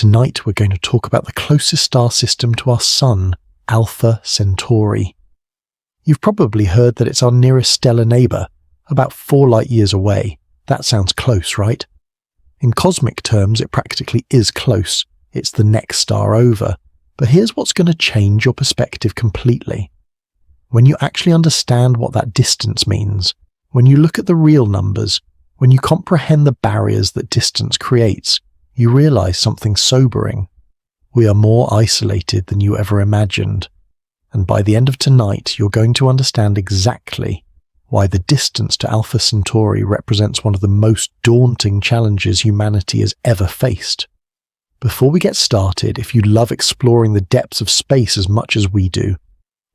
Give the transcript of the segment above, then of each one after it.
Tonight we're going to talk about the closest star system to our Sun, Alpha Centauri. You've probably heard that it's our nearest stellar neighbour, about 4 light-years away. That sounds close, right? In cosmic terms, it practically is close. It's the next star over. But here's what's going to change your perspective completely. When you actually understand what that distance means, when you look at the real numbers, when you comprehend the barriers that distance creates, you realise something sobering. We are more isolated than you ever imagined. And by the end of tonight, you're going to understand exactly why the distance to Alpha Centauri represents one of the most daunting challenges humanity has ever faced. Before we get started, if you love exploring the depths of space as much as we do,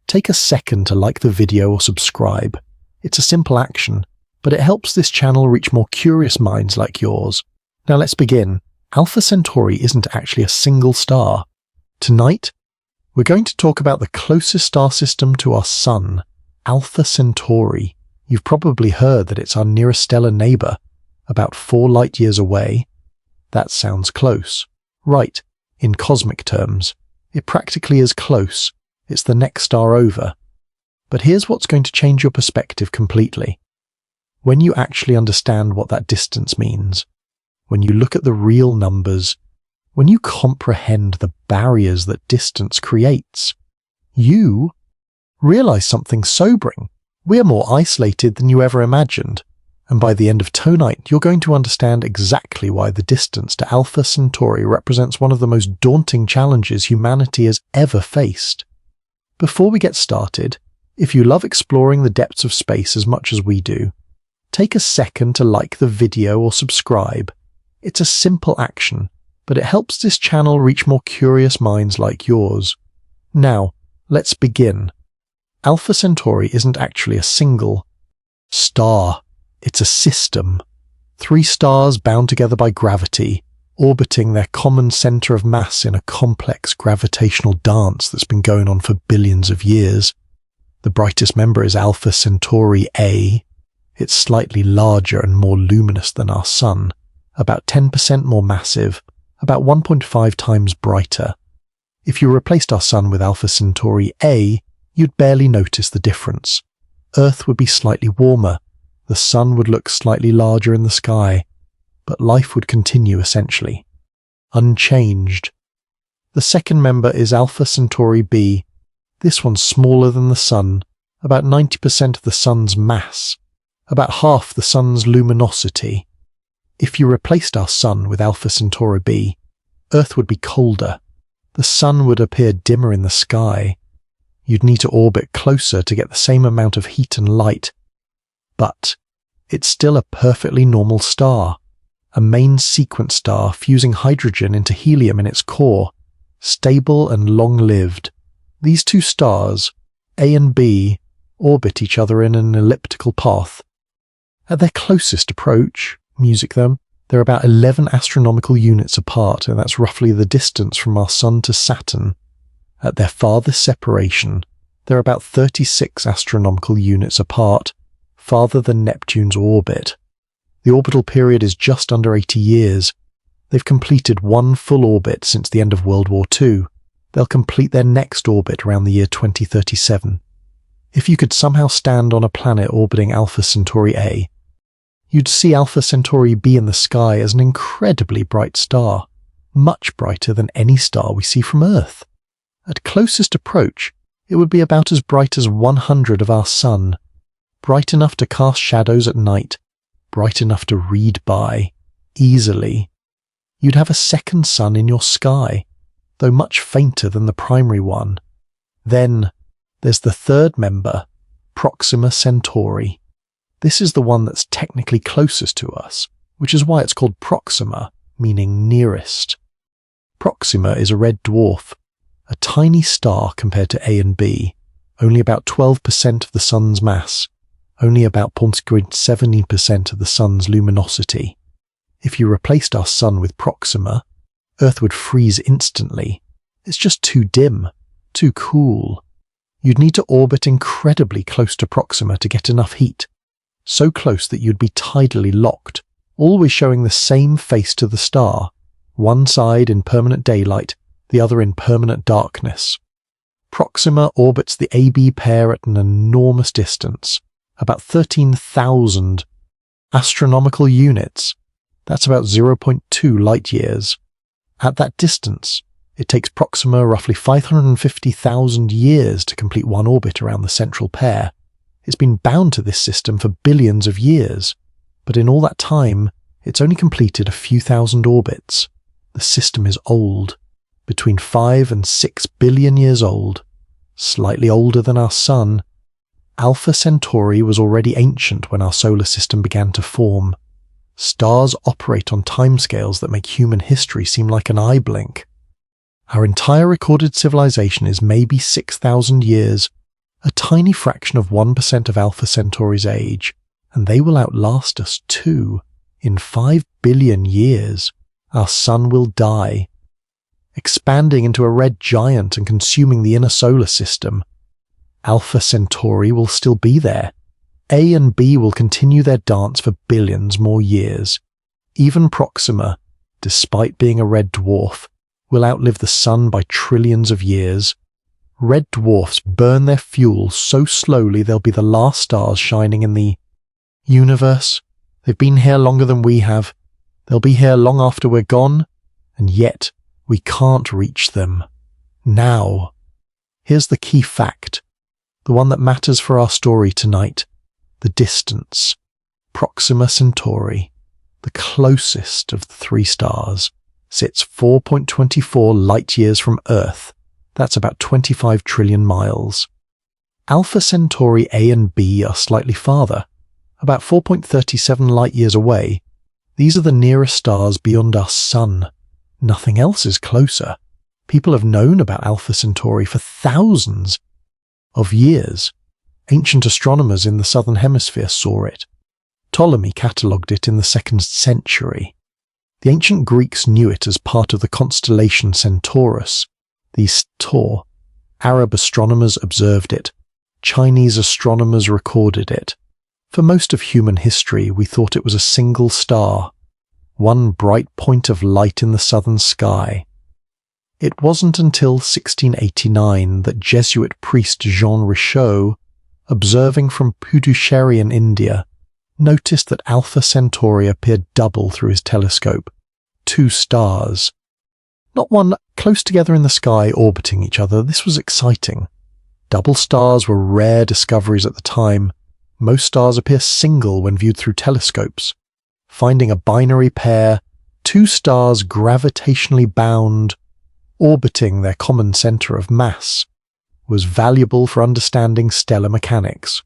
take a second to like the video or subscribe. It's a simple action, but it helps this channel reach more curious minds like yours. Now let's begin. Alpha Centauri isn't actually a single star. Tonight, we're going to talk about the closest star system to our Sun, Alpha Centauri. You've probably heard that it's our nearest stellar neighbour, about 4 light-years away. That sounds close. Right, in cosmic terms. It practically is close. It's the next star over. But here's what's going to change your perspective completely. When you actually understand what that distance means, when you look at the real numbers, when you comprehend the barriers that distance creates, you realise something sobering. We are more isolated than you ever imagined. And by the end of tonight, you're going to understand exactly why the distance to Alpha Centauri represents one of the most daunting challenges humanity has ever faced. Before we get started, if you love exploring the depths of space as much as we do, take a second to like the video or subscribe. It's a simple action, but it helps this channel reach more curious minds like yours. Now, let's begin. Alpha Centauri isn't actually a single star. It's a system. 3 stars bound together by gravity, orbiting their common centre of mass in a complex gravitational dance that's been going on for billions of years. The brightest member is Alpha Centauri A. It's slightly larger and more luminous than our Sun, about 10% more massive, about 1.5 times brighter. If you replaced our Sun with Alpha Centauri A, you'd barely notice the difference. Earth would be slightly warmer, the Sun would look slightly larger in the sky, but life would continue essentially, unchanged. The second member is Alpha Centauri B. This one's smaller than the Sun, about 90% of the Sun's mass, about half the Sun's luminosity. If you replaced our Sun with Alpha Centauri B, Earth would be colder. The Sun would appear dimmer in the sky. You'd need to orbit closer to get the same amount of heat and light. But it's still a perfectly normal star, a main sequence star fusing hydrogen into helium in its core, stable and long-lived. These 2 stars, A and B, orbit each other in an elliptical path. At their closest approach, music them, they're about 11 astronomical units apart, and that's roughly the distance from our Sun to Saturn. At their farthest separation, they're about 36 astronomical units apart, farther than Neptune's orbit. The orbital period is just under 80 years. They've completed 1 full orbit since the end of World War II. They'll complete their next orbit around the year 2037. If you could somehow stand on a planet orbiting Alpha Centauri A, you'd see Alpha Centauri B in the sky as an incredibly bright star, much brighter than any star we see from Earth. At closest approach, it would be about as bright as 100 of our Sun, bright enough to cast shadows at night, bright enough to read by, easily. You'd have a second Sun in your sky, though much fainter than the primary one. Then, there's the third member, Proxima Centauri. This is the one that's technically closest to us, which is why it's called Proxima, meaning nearest. Proxima is a red dwarf, a tiny star compared to A and B, only about 12% of the Sun's mass, only about 0.17% of the Sun's luminosity. If you replaced our Sun with Proxima, Earth would freeze instantly. It's just too dim, too cool. You'd need to orbit incredibly close to Proxima to get enough heat, so close that you'd be tidally locked, always showing the same face to the star, one side in permanent daylight, the other in permanent darkness. Proxima orbits the AB pair at an enormous distance, about 13,000 astronomical units. That's about 0.2 light-years. At that distance, it takes Proxima roughly 550,000 years to complete one orbit around the central pair. It's been bound to this system for billions of years, but in all that time, it's only completed a few thousand orbits. The system is old, between 5 and 6 billion years old, slightly older than our Sun. Alpha Centauri was already ancient when our solar system began to form. Stars operate on timescales that make human history seem like an eye blink. Our entire recorded civilization is maybe 6,000 years, a tiny fraction of 1% of Alpha Centauri's age, and they will outlast us too. In 5 billion years, our Sun will die, expanding into a red giant and consuming the inner solar system. Alpha Centauri will still be there. A and B will continue their dance for billions more years. Even Proxima, despite being a red dwarf, will outlive the Sun by trillions of years. Red dwarfs burn their fuel so slowly they'll be the last stars shining in the universe. They've been here longer than we have. They'll be here long after we're gone, and yet we can't reach them. Now. Here's the key fact, the one that matters for our story tonight. The distance. Proxima Centauri, the closest of the three stars, sits 4.24 light-years from Earth. That's about 25 trillion miles. Alpha Centauri A and B are slightly farther, about 4.37 light-years away. These are the nearest stars beyond our Sun. Nothing else is closer. People have known about Alpha Centauri for thousands of years. Ancient astronomers in the southern hemisphere saw it. Ptolemy catalogued it in the 2nd century. The ancient Greeks knew it as part of the constellation Centaurus. These Taur. Arab astronomers observed it. Chinese astronomers recorded it. For most of human history, we thought it was a single star, one bright point of light in the southern sky. It wasn't until 1689 that Jesuit priest Jean Richaud, observing from Puducherry in India, noticed that Alpha Centauri appeared double through his telescope. 2 stars. Not one close together in the sky orbiting each other. This was exciting. Double stars were rare discoveries at the time. Most stars appear single when viewed through telescopes. Finding a binary pair, 2 stars gravitationally bound, orbiting their common center of mass, was valuable for understanding stellar mechanics.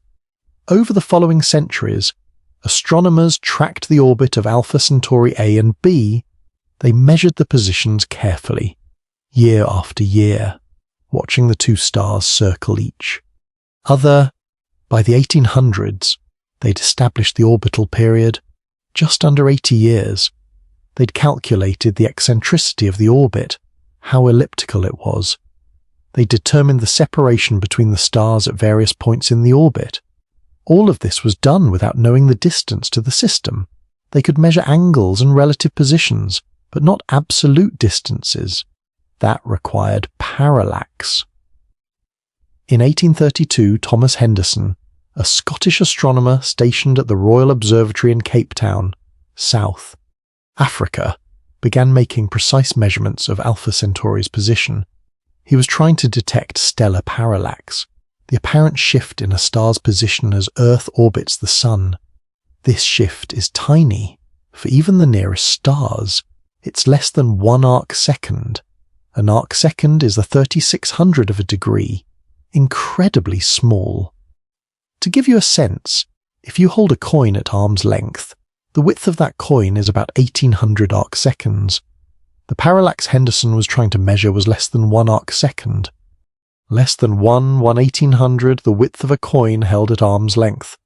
Over the following centuries, astronomers tracked the orbit of Alpha Centauri A and B. They measured the positions carefully, year after year, watching the 2 stars circle each. By the 1800s, they'd established the orbital period, just under 80 years. They'd calculated the eccentricity of the orbit, how elliptical it was. They determined the separation between the stars at various points in the orbit. All of this was done without knowing the distance to the system. They could measure angles and relative positions, but not absolute distances. That required parallax. In 1832, Thomas Henderson, a Scottish astronomer stationed at the Royal Observatory in Cape Town, South Africa, began making precise measurements of Alpha Centauri's position. He was trying to detect stellar parallax, the apparent shift in a star's position as Earth orbits the Sun. This shift is tiny. For even the nearest stars, it's less than 1 arc-second. An arc-second is the 3600th of a degree, incredibly small. To give you a sense, if you hold a coin at arm's length, the width of that coin is about 1800 arc-seconds. The parallax Henderson was trying to measure was less than 1 arc-second. Less than 1/1800 the width of a coin held at arm's length.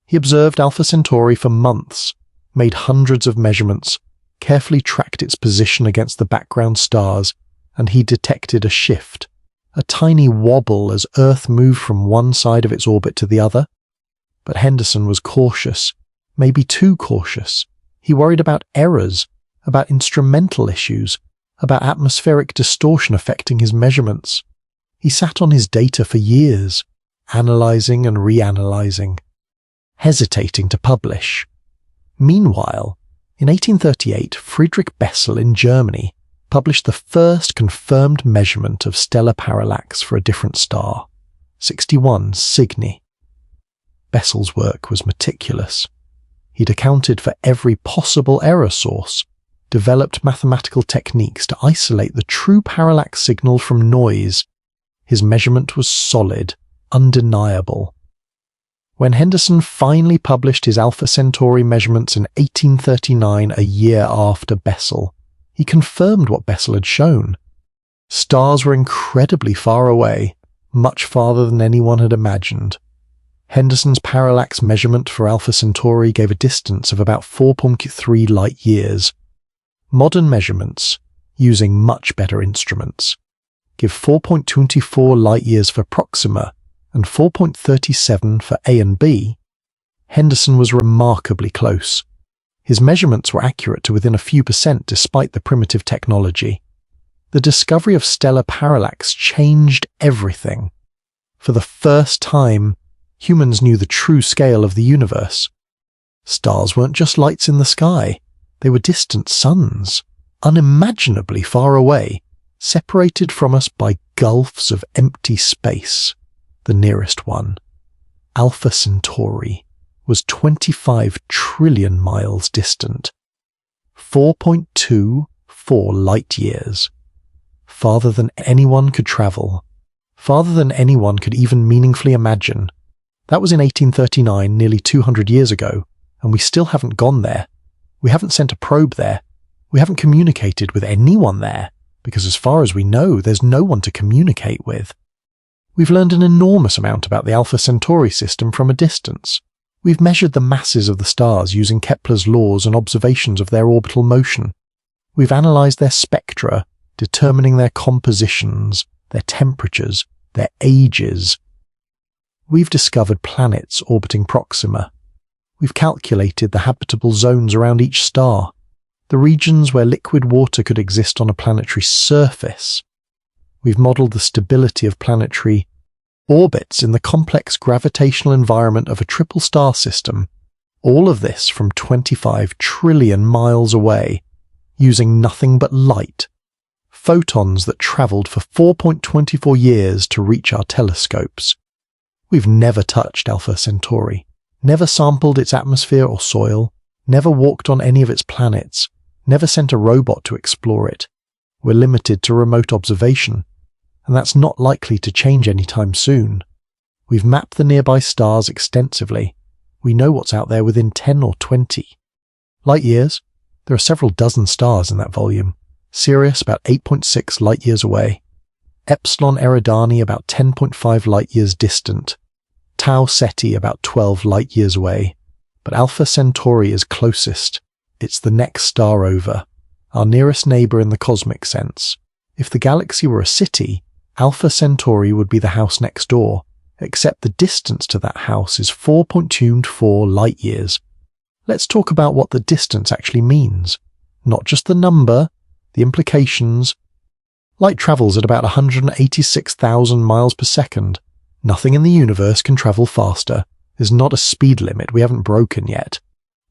He observed Alpha Centauri for months, made hundreds of measurements, carefully tracked its position against the background stars, and he detected a shift, a tiny wobble as Earth moved from one side of its orbit to the other. But Henderson was cautious, maybe too cautious. He worried about errors, about instrumental issues, about atmospheric distortion affecting his measurements. He sat on his data for years, analysing and reanalyzing, hesitating to publish. Meanwhile, in 1838, Friedrich Bessel in Germany published the first confirmed measurement of stellar parallax for a different star, 61 Cygni. Bessel's work was meticulous. He'd accounted for every possible error source, developed mathematical techniques to isolate the true parallax signal from noise. His measurement was solid, undeniable. When Henderson finally published his Alpha Centauri measurements in 1839, a year after Bessel, he confirmed what Bessel had shown. Stars were incredibly far away, much farther than anyone had imagined. Henderson's parallax measurement for Alpha Centauri gave a distance of about 4.3 light-years. Modern measurements, using much better instruments, give 4.24 light-years for Proxima and 4.37 for A and B. Henderson was remarkably close. His measurements were accurate to within a few percent despite the primitive technology. The discovery of stellar parallax changed everything. For the first time, humans knew the true scale of the universe. Stars weren't just lights in the sky. They were distant suns, unimaginably far away, separated from us by gulfs of empty space. The nearest one, Alpha Centauri, was 25 trillion miles distant, 4.24 light-years, farther than anyone could travel, farther than anyone could even meaningfully imagine. That was in 1839, nearly 200 years ago, and we still haven't gone there. We haven't sent a probe there. We haven't communicated with anyone there, because as far as we know, there's no one to communicate with. We've learned an enormous amount about the Alpha Centauri system from a distance. We've measured the masses of the stars using Kepler's laws and observations of their orbital motion. We've analysed their spectra, determining their compositions, their temperatures, their ages. We've discovered planets orbiting Proxima. We've calculated the habitable zones around each star, the regions where liquid water could exist on a planetary surface. We've modelled the stability of planetary orbits in the complex gravitational environment of a triple star system, all of this from 25 trillion miles away, using nothing but light, photons that travelled for 4.24 years to reach our telescopes. We've never touched Alpha Centauri, never sampled its atmosphere or soil, never walked on any of its planets, never sent a robot to explore it. We're limited to remote observation, and that's not likely to change anytime soon. We've mapped the nearby stars extensively. We know what's out there within 10 or 20 light-years. There are several dozen stars in that volume. Sirius about 8.6 light-years away. Epsilon Eridani about 10.5 light-years distant. Tau Ceti about 12 light-years away. But Alpha Centauri is closest. It's the next star over, our nearest neighbour in the cosmic sense. If the galaxy were a city, Alpha Centauri would be the house next door, except the distance to that house is 4.24 light-years. Let's talk about what the distance actually means. Not just the number, the implications. Light travels at about 186,000 miles per second. Nothing in the universe can travel faster. There's not a speed limit we haven't broken yet.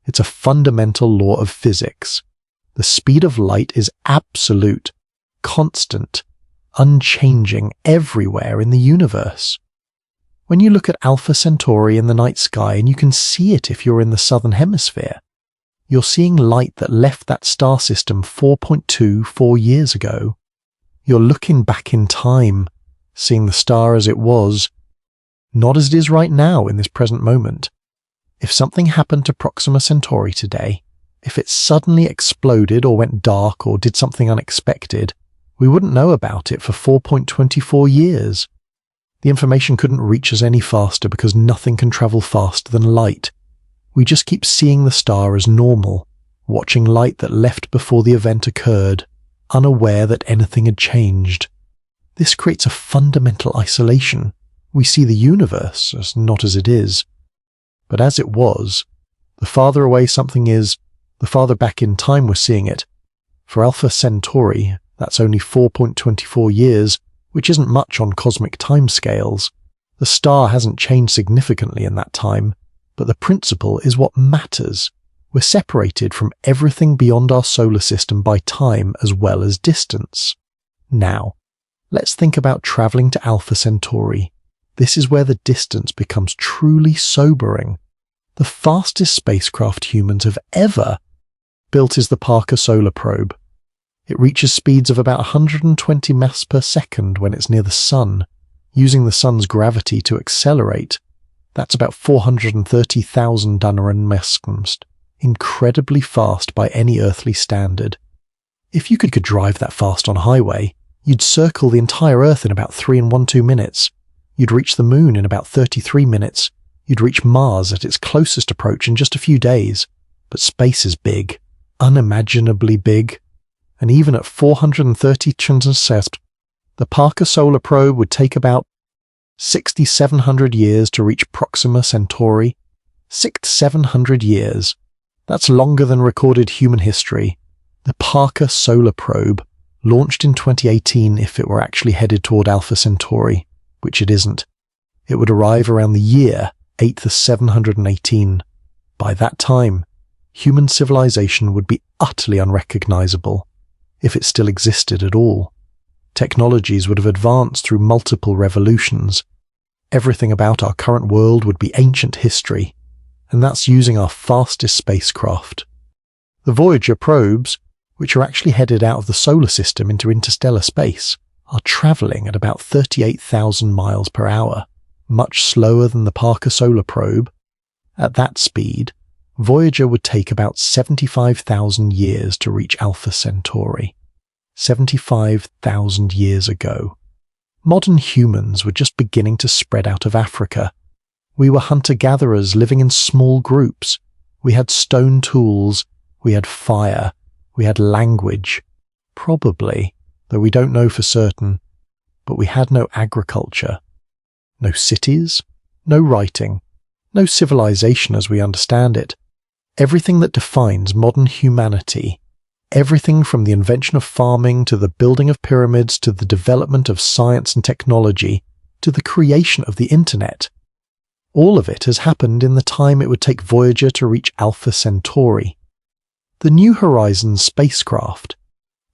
It's a fundamental law of physics. The speed of light is absolute, constant, unchanging everywhere in the universe. When you look at Alpha Centauri in the night sky, and you can see it if you're in the southern hemisphere, you're seeing light that left that star system 4.24 years ago. You're looking back in time, seeing the star as it was, not as it is right now in this present moment. If something happened to Proxima Centauri today, if it suddenly exploded or went dark or did something unexpected, we wouldn't know about it for 4.24 years. The information couldn't reach us any faster because nothing can travel faster than light. We just keep seeing the star as normal, watching light that left before the event occurred, unaware that anything had changed. This creates a fundamental isolation. We see the universe as not as it is. But as it was, the farther away something is, the farther back in time we're seeing it, For Alpha Centauri, that's only 4.24 years, which isn't much on cosmic timescales. The star hasn't changed significantly in that time, but the principle is what matters. We're separated from everything beyond our solar system by time as well as distance. Now, let's think about traveling to Alpha Centauri. This is where the distance becomes truly sobering. The fastest spacecraft humans have ever built is the Parker Solar Probe. It reaches speeds of about 120 mass per second when it's near the Sun, using the Sun's gravity to accelerate. That's about 430,000 Donner-Mescumst, incredibly fast by any earthly standard. If you could drive that fast on a highway, you'd circle the entire Earth in about 3 1/2 minutes. You'd reach the Moon in about 33 minutes. You'd reach Mars at its closest approach in just a few days. But space is big, unimaginably big. And even at 430 transcept, the Parker Solar Probe would take about 6,700 years to reach Proxima Centauri. 6,700 years. That's longer than recorded human history. The Parker Solar Probe, launched in 2018 if it were actually headed toward Alpha Centauri, which it isn't. It would arrive around the year 8718. By that time, human civilization would be utterly unrecognizable, if it still existed at all. Technologies would have advanced through multiple revolutions. Everything about our current world would be ancient history, and that's using our fastest spacecraft. The Voyager probes, which are actually headed out of the solar system into interstellar space, are traveling at about 38,000 miles per hour, much slower than the Parker Solar Probe. At that speed, Voyager would take about 75,000 years to reach Alpha Centauri. 75,000 years ago. Modern humans were just beginning to spread out of Africa. We were hunter-gatherers living in small groups. We had stone tools. We had fire. We had language. Probably, though we don't know for certain. But we had no agriculture. No cities. No writing. No civilization as we understand it. Everything that defines modern humanity, everything from the invention of farming to the building of pyramids to the development of science and technology to the creation of the internet, all of it has happened in the time it would take Voyager to reach Alpha Centauri. The New Horizons spacecraft,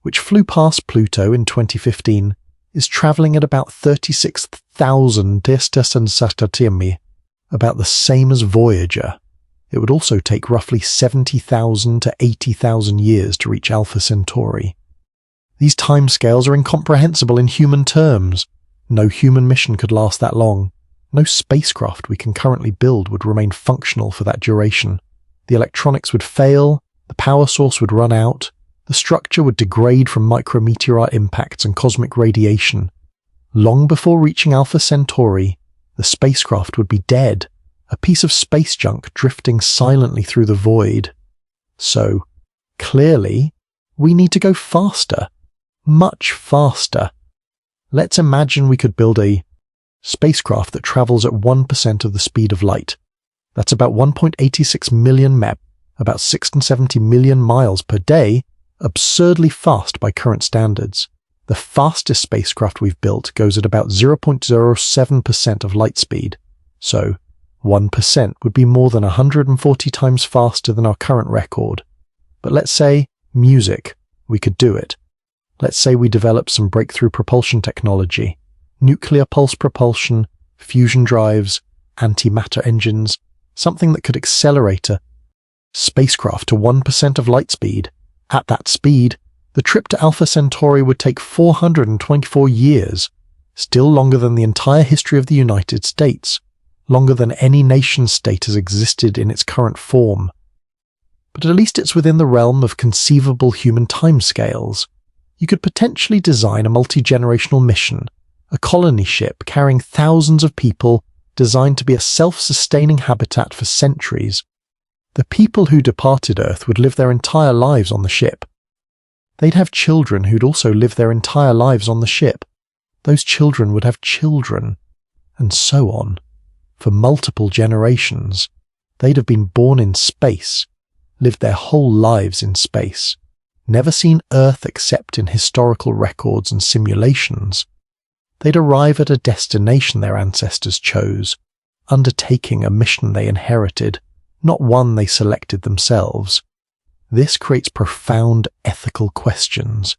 which flew past Pluto in 2015, is travelling at about 36,000 distances, about the same as Voyager. It would also take roughly 70,000 to 80,000 years to reach Alpha Centauri. These timescales are incomprehensible in human terms. No human mission could last that long. No spacecraft we can currently build would remain functional for that duration. The electronics would fail, the power source would run out, the structure would degrade from micrometeorite impacts and cosmic radiation. Long before reaching Alpha Centauri, the spacecraft would be dead. A piece of space junk drifting silently through the void. So, clearly, we need to go faster. Much faster. Let's imagine we could build a spacecraft that travels at 1% of the speed of light. That's about 1.86 million MEP, about 670 million miles per day, absurdly fast by current standards. The fastest spacecraft we've built goes at about 0.07% of light speed. So, 1% would be more than 140 times faster than our current record. But let's say, music, we could do it. Let's say we develop some breakthrough propulsion technology, nuclear pulse propulsion, fusion drives, antimatter engines, something that could accelerate a spacecraft to 1% of light speed. At that speed, the trip to Alpha Centauri would take 424 years, still longer than the entire history of the United States. Longer than any nation-state has existed in its current form. But at least it's within the realm of conceivable human timescales. You could potentially design a multi-generational mission, a colony ship carrying thousands of people designed to be a self-sustaining habitat for centuries. The people who departed Earth would live their entire lives on the ship. They'd have children who'd also live their entire lives on the ship. Those children would have children, and so on. For multiple generations, they'd have been born in space, lived their whole lives in space. never seen Earth except in historical records and simulations. They'd arrive at a destination their ancestors chose, undertaking a mission they inherited, not one they selected themselves. This creates profound ethical questions.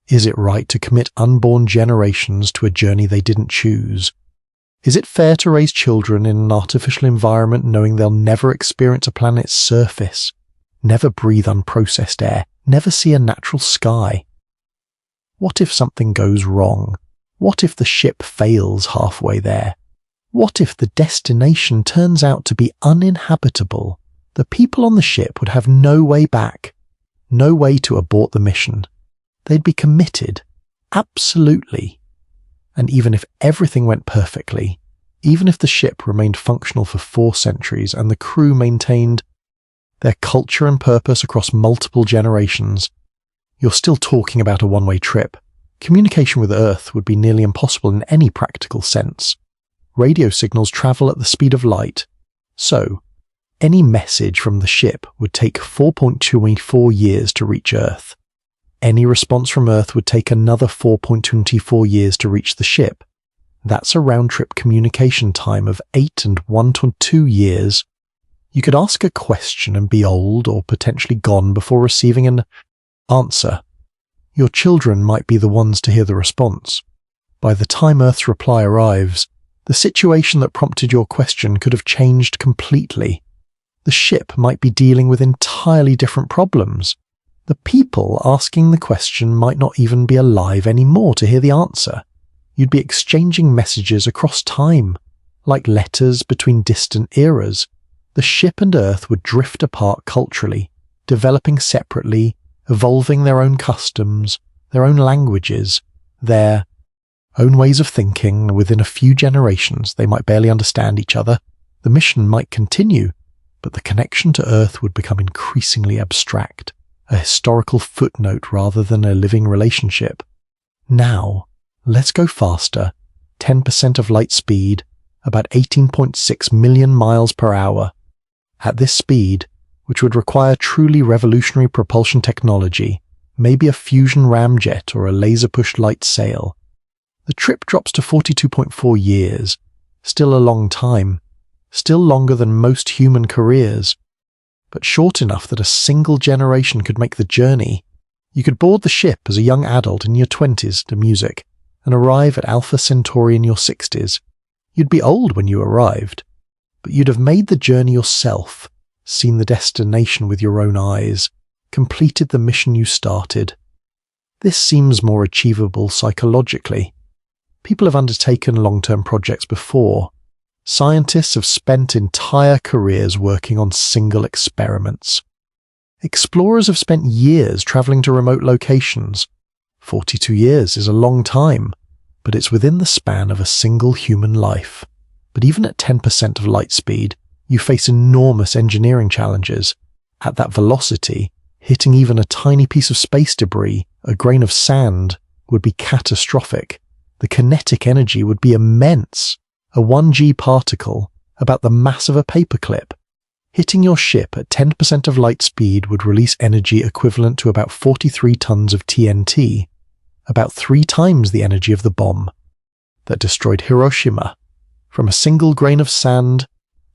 Is it right to commit unborn generations to a journey they didn't choose? Is it fair to raise children in an artificial environment knowing they'll never experience a planet's surface, never breathe unprocessed air, never see a natural sky? What if something goes wrong? What if the ship fails halfway there? What if the destination turns out to be uninhabitable? The people on the ship would have no way back, no way to abort the mission. They'd be committed, absolutely. And even if everything went perfectly, even if the ship remained functional for 4 centuries and the crew maintained their culture and purpose across multiple generations, you're still talking about a one-way trip. Communication with Earth would be nearly impossible in any practical sense. Radio signals travel at the speed of light, so any message from the ship would take 4.24 years to reach Earth. Any response from Earth would take another 4.24 years to reach the ship. That's a round-trip communication time of 8 and 1.2 years. You could ask a question and be old or potentially gone before receiving an answer. Your children might be the ones to hear the response. By the time Earth's reply arrives, the situation that prompted your question could have changed completely. The ship might be dealing with entirely different problems. The people asking the question might not even be alive anymore to hear the answer. You'd be exchanging messages across time, like letters between distant eras. The ship and Earth would drift apart culturally, developing separately, evolving their own customs, their own languages, their own ways of thinking. Within a few generations, they might barely understand each other. The mission might continue, but the connection to Earth would become increasingly abstract, a historical footnote rather than a living relationship. Now, let's go faster, 10% of light speed, about 18.6 million miles per hour. At this speed, which would require truly revolutionary propulsion technology, maybe a fusion ramjet or a laser-pushed light sail, the trip drops to 42.4 years, still a long time, still longer than most human careers, but short enough that a single generation could make the journey. You could board the ship as a young adult in your 20s to music and arrive at Alpha Centauri in your 60s. You'd be old when you arrived, but you'd have made the journey yourself, seen the destination with your own eyes, completed the mission you started. This seems more achievable psychologically. People have undertaken long-term projects before. Scientists have spent entire careers working on single experiments. Explorers have spent years traveling to remote locations. 42 years is a long time, but it's within the span of a single human life. But even at 10% of light speed, you face enormous engineering challenges. At that velocity, hitting even a tiny piece of space debris, a grain of sand, would be catastrophic. The kinetic energy would be immense. A 1G particle, about the mass of a paperclip, hitting your ship at 10% of light speed would release energy equivalent to about 43 tons of TNT, about 3 times the energy of the bomb that destroyed Hiroshima. From a single grain of sand,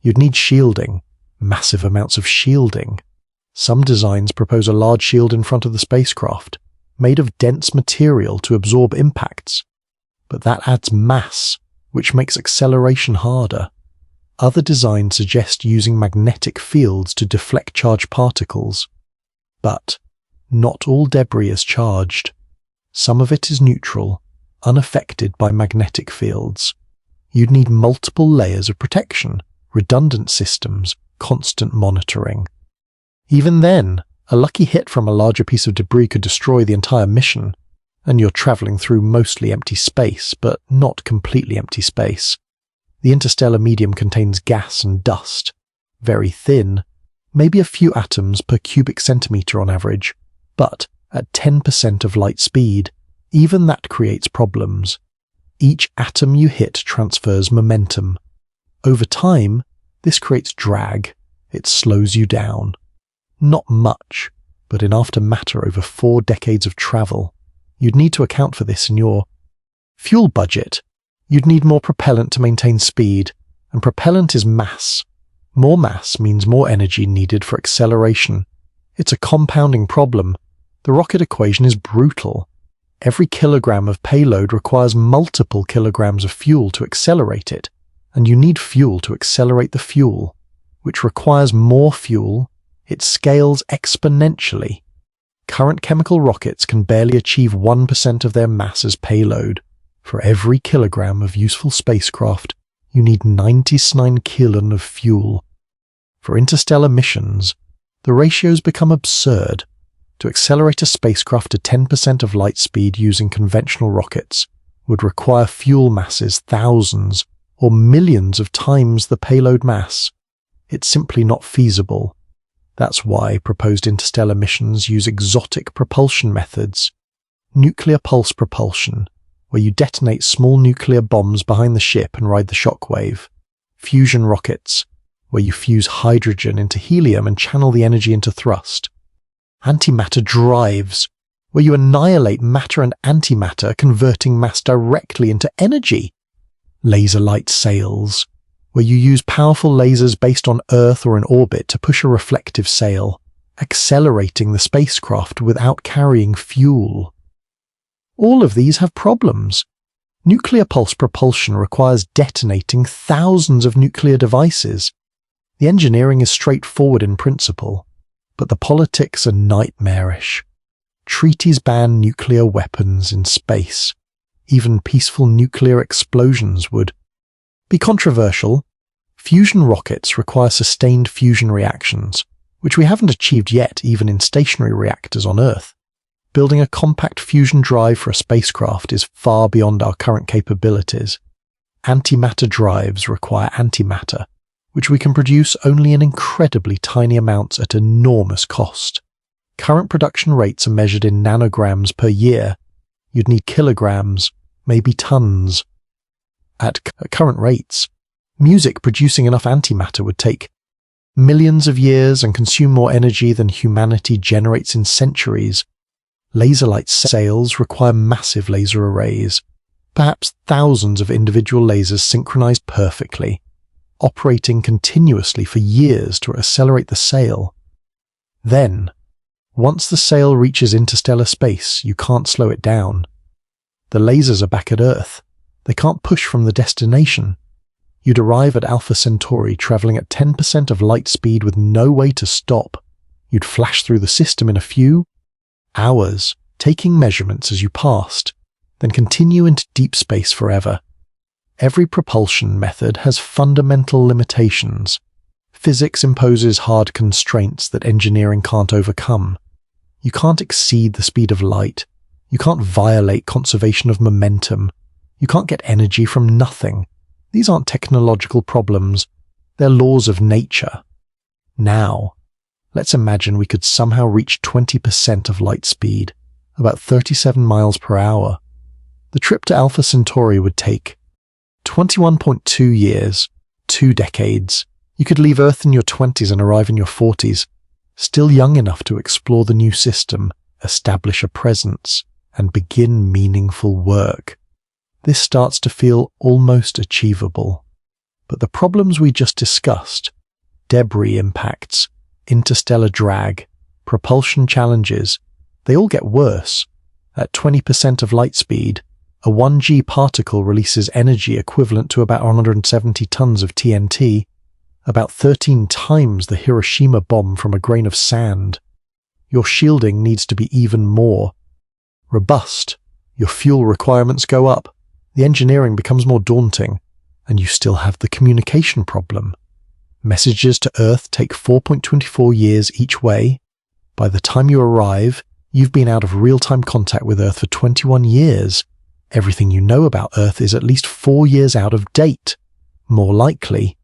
you'd need shielding, massive amounts of shielding. Some designs propose a large shield in front of the spacecraft, made of dense material to absorb impacts, but that adds mass, which makes acceleration harder. Other designs suggest using magnetic fields to deflect charged particles. But not all debris is charged. Some of it is neutral, unaffected by magnetic fields. You'd need multiple layers of protection, redundant systems, constant monitoring. Even then, a lucky hit from a larger piece of debris could destroy the entire mission, and you're traveling through mostly empty space, but not completely empty space. The interstellar medium contains gas and dust, very thin, maybe a few atoms per cubic centimeter on average, but at 10% of light speed, even that creates problems. Each atom you hit transfers momentum. Over time, this creates drag. It slows you down. Not much, but enough to matter over 4 decades of travel. You'd need to account for this in your fuel budget. You'd need more propellant to maintain speed, and propellant is mass. More mass means more energy needed for acceleration. It's a compounding problem. The rocket equation is brutal. Every kilogram of payload requires multiple kilograms of fuel to accelerate it, and you need fuel to accelerate the fuel, which requires more fuel. It scales exponentially. Current chemical rockets can barely achieve 1% of their mass as payload. For every kilogram of useful spacecraft, you need 99 kilon of fuel. For interstellar missions, the ratios become absurd. To accelerate a spacecraft to 10% of light speed using conventional rockets would require fuel masses thousands or millions of times the payload mass. It's simply not feasible. That's why proposed interstellar missions use exotic propulsion methods. Nuclear pulse propulsion, where you detonate small nuclear bombs behind the ship and ride the shockwave. Fusion rockets, where you fuse hydrogen into helium and channel the energy into thrust. Antimatter drives, where you annihilate matter and antimatter, converting mass directly into energy. Laser light sails, where you use powerful lasers based on Earth or in orbit to push a reflective sail, accelerating the spacecraft without carrying fuel. All of these have problems. Nuclear pulse propulsion requires detonating thousands of nuclear devices. The engineering is straightforward in principle, but the politics are nightmarish. Treaties ban nuclear weapons in space. Even peaceful nuclear explosions would be controversial. Fusion rockets require sustained fusion reactions, which we haven't achieved yet even in stationary reactors on Earth. Building a compact fusion drive for a spacecraft is far beyond our current capabilities. Antimatter drives require antimatter, which we can produce only in incredibly tiny amounts at enormous cost. Current production rates are measured in nanograms per year. You'd need kilograms, maybe tons. At current rates, music producing enough antimatter would take millions of years and consume more energy than humanity generates in centuries. Laser light sails require massive laser arrays, perhaps thousands of individual lasers synchronized perfectly, operating continuously for years to accelerate the sail. Then, once the sail reaches interstellar space, you can't slow it down. The lasers are back at Earth. They can't push from the destination. You'd arrive at Alpha Centauri traveling at 10% of light speed with no way to stop. You'd flash through the system in a few hours, taking measurements as you passed, then continue into deep space forever. Every propulsion method has fundamental limitations. Physics imposes hard constraints that engineering can't overcome. You can't exceed the speed of light. You can't violate conservation of momentum. You can't get energy from nothing. These aren't technological problems. They're laws of nature. Now, let's imagine we could somehow reach 20% of light speed, about 37 miles per hour. The trip to Alpha Centauri would take 21.2 years, 2 decades. You could leave Earth in your 20s and arrive in your 40s, still young enough to explore the new system, establish a presence, and begin meaningful work. This starts to feel almost achievable. But the problems we just discussed, debris impacts, interstellar drag, propulsion challenges, they all get worse. At 20% of light speed, a 1G particle releases energy equivalent to about 170 tons of TNT, about 13 times the Hiroshima bomb from a grain of sand. Your shielding needs to be even more robust. Your fuel requirements go up. The engineering becomes more daunting, and you still have the communication problem. Messages to Earth take 4.24 years each way. By the time you arrive, you've been out of real-time contact with Earth for 21 years. Everything you know about Earth is at least 4 years out of date. More likely,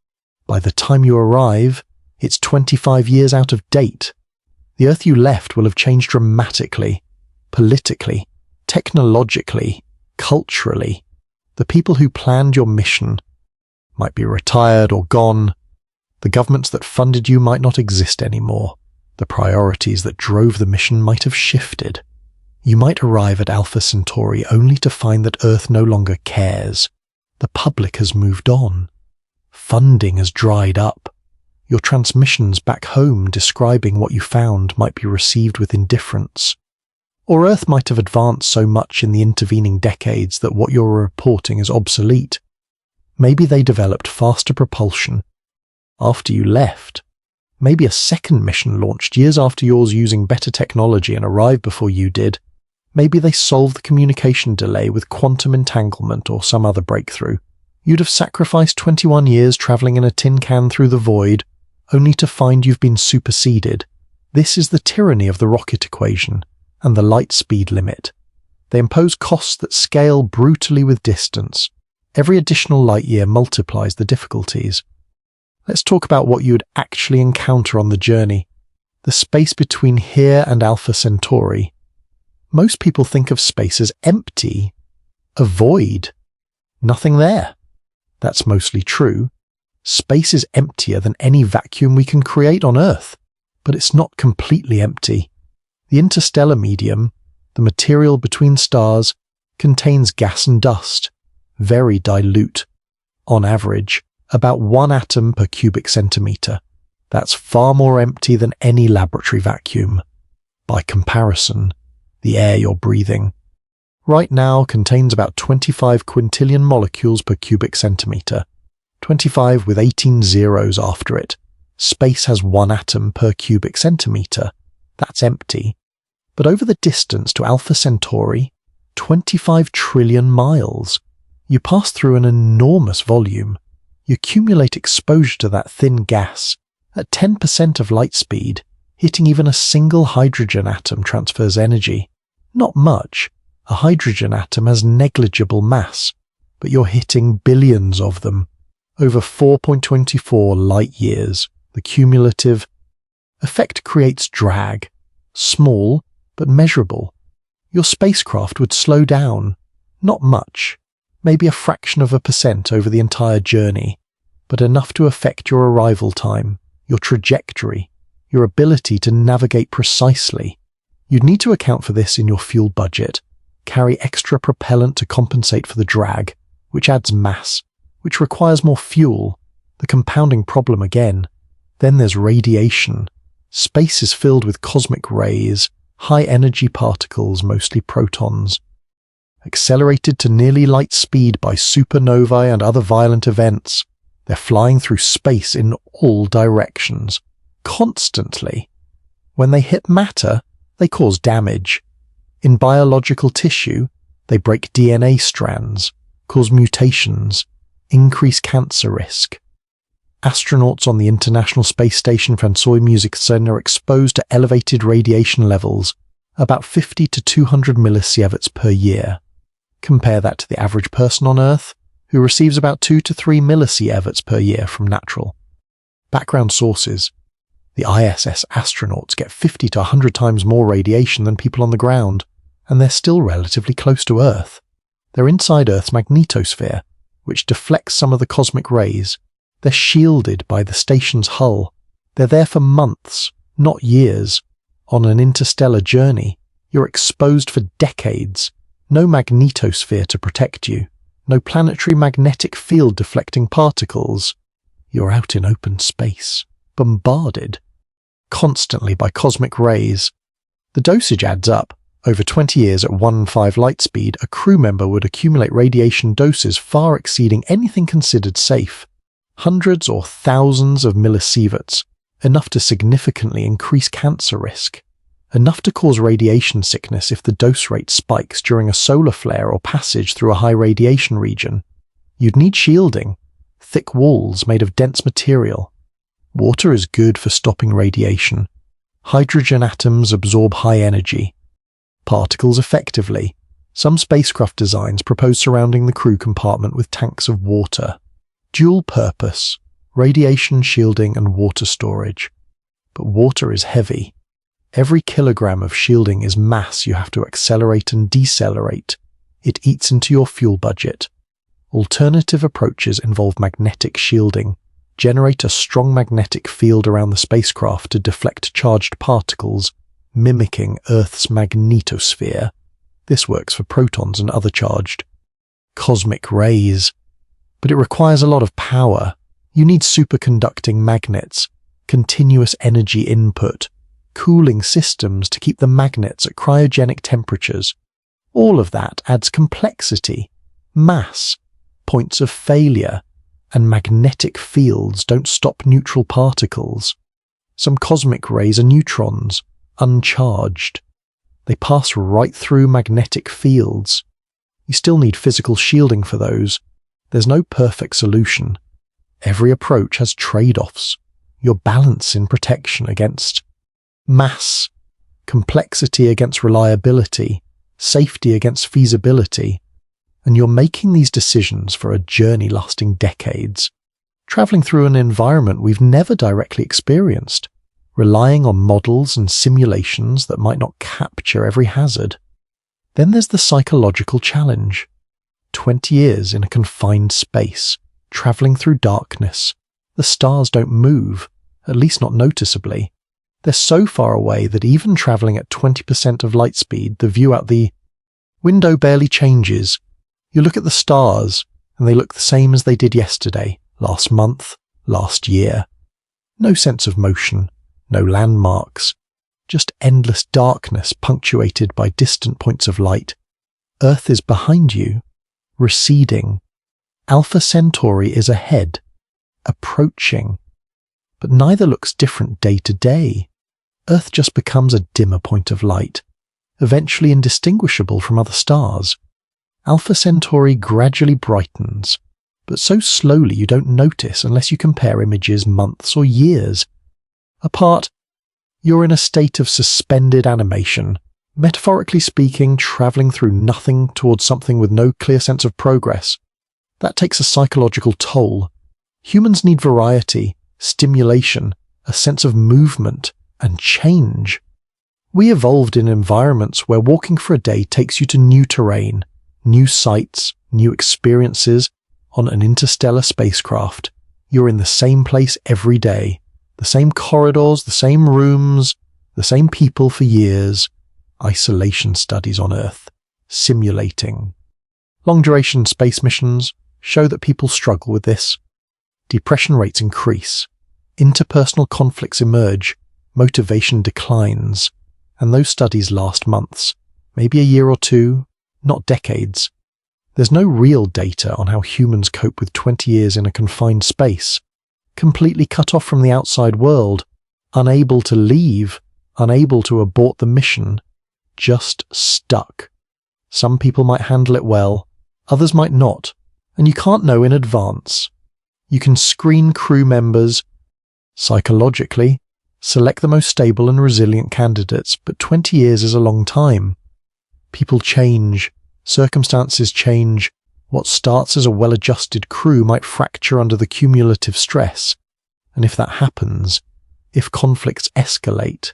by the time you arrive, it's 25 years out of date. The Earth you left will have changed dramatically, politically, technologically, culturally. The people who planned your mission might be retired or gone. The governments that funded you might not exist anymore. The priorities that drove the mission might have shifted. You might arrive at Alpha Centauri only to find that Earth no longer cares. The public has moved on. Funding has dried up. Your transmissions back home describing what you found might be received with indifference. Or Earth might have advanced so much in the intervening decades that what you're reporting is obsolete. Maybe they developed faster propulsion after you left. Maybe a second mission launched years after yours using better technology and arrived before you did. Maybe they solved the communication delay with quantum entanglement or some other breakthrough. You'd have sacrificed 21 years travelling in a tin can through the void, only to find you've been superseded. This is the tyranny of the rocket equation and the light speed limit. They impose costs that scale brutally with distance. Every additional light year multiplies the difficulties. Let's talk about what you would actually encounter on the journey. The space between here and Alpha Centauri. Most people think of space as empty, a void. Nothing there. That's mostly true. Space is emptier than any vacuum we can create on Earth, but it's not completely empty. The interstellar medium, the material between stars, contains gas and dust, very dilute. On average, about 1 atom per cubic centimetre. That's far more empty than any laboratory vacuum. By comparison, the air you're breathing right now contains about 25 quintillion molecules per cubic centimetre, 25 with 18 zeros after it. Space has 1 atom per cubic centimetre. That's empty. But over the distance to Alpha Centauri, 25 trillion miles. You pass through an enormous volume. You accumulate exposure to that thin gas. At 10% of light speed, hitting even a single hydrogen atom transfers energy. Not much. A hydrogen atom has negligible mass, but you're hitting billions of them. Over 4.24 light years, the cumulative effect creates drag. Small, but measurable. Your spacecraft would slow down. Not much. Maybe a fraction of a percent over the entire journey, but enough to affect your arrival time, your trajectory, your ability to navigate precisely. You'd need to account for this in your fuel budget, carry extra propellant to compensate for the drag, which adds mass, which requires more fuel, the compounding problem again. Then there's radiation. Space is filled with cosmic rays, high-energy particles, mostly protons. Accelerated to nearly light speed by supernovae and other violent events, they're flying through space in all directions, constantly. When they hit matter, they cause damage. In biological tissue, they break DNA strands, cause mutations, increase cancer risk. Astronauts on the International Space Station Francois Music Center are exposed to elevated radiation levels, about 50 to 200 millisieverts per year. Compare that to the average person on Earth, who receives about 2 to 3 millisieverts per year from natural. Background sources. The ISS astronauts get 50 to 100 times more radiation than people on the ground, and they're still relatively close to Earth. They're inside Earth's magnetosphere, which deflects some of the cosmic rays. They're shielded by the station's hull. They're there for months, not years. On an interstellar journey, you're exposed for decades. No magnetosphere to protect you. No planetary magnetic field deflecting particles. You're out in open space, bombarded constantly by cosmic rays. The dosage adds up. Over 20 years at 1.5 light speed, a crew member would accumulate radiation doses far exceeding anything considered safe. Hundreds or thousands of millisieverts, enough to significantly increase cancer risk. Enough to cause radiation sickness if the dose rate spikes during a solar flare or passage through a high radiation region. You'd need shielding, thick walls made of dense material. Water is good for stopping radiation. Hydrogen atoms absorb high energy. Particles effectively. Some spacecraft designs propose surrounding the crew compartment with tanks of water. Dual purpose, radiation shielding and water storage. But water is heavy. Every kilogram of shielding is mass you have to accelerate and decelerate. It eats into your fuel budget. Alternative approaches involve magnetic shielding, generate a strong magnetic field around the spacecraft to deflect charged particles, mimicking Earth's magnetosphere. This works for protons and other charged cosmic rays. But it requires a lot of power. You need superconducting magnets, continuous energy input, cooling systems to keep the magnets at cryogenic temperatures. All of that adds complexity, mass, points of failure, and magnetic fields don't stop neutral particles. Some cosmic rays are neutrons, uncharged. They pass right through magnetic fields. You still need physical shielding for those. There's no perfect solution. Every approach has trade-offs. You're balancing protection against mass, complexity against reliability, safety against feasibility, and you're making these decisions for a journey lasting decades, traveling through an environment we've never directly experienced, relying on models and simulations that might not capture every hazard. Then there's the psychological challenge. 20 years in a confined space, traveling through darkness. The stars don't move, at least not noticeably. They're so far away that even traveling at 20% of light speed, the view out the window barely changes. You look at the stars, and they look the same as they did yesterday, last month, last year. No sense of motion, no landmarks, just endless darkness punctuated by distant points of light. Earth is behind you, receding. Alpha Centauri is ahead, approaching. But neither looks different day to day. Earth just becomes a dimmer point of light, eventually indistinguishable from other stars. Alpha Centauri gradually brightens, but so slowly you don't notice unless you compare images months or years apart. You're in a state of suspended animation, metaphorically speaking, traveling through nothing towards something with no clear sense of progress. That takes a psychological toll. Humans need variety, stimulation, a sense of movement, and change. We evolved in environments where walking for a day takes you to new terrain, new sights, new experiences. On an interstellar spacecraft, you're in the same place every day, the same corridors, the same rooms, the same people for years. Isolation studies on Earth, simulating. Long-duration space missions show that people struggle with this. Depression rates increase, interpersonal conflicts emerge, motivation declines, and those studies last months, maybe a year or two, not decades. There's no real data on how humans cope with 20 years in a confined space, completely cut off from the outside world, unable to leave, unable to abort the mission, just stuck. Some people might handle it well, others might not, and you can't know in advance. You can screen crew members psychologically, select the most stable and resilient candidates, but 20 years is a long time. People change, circumstances change. What starts as a well-adjusted crew might fracture under the cumulative stress. And if that happens, if conflicts escalate,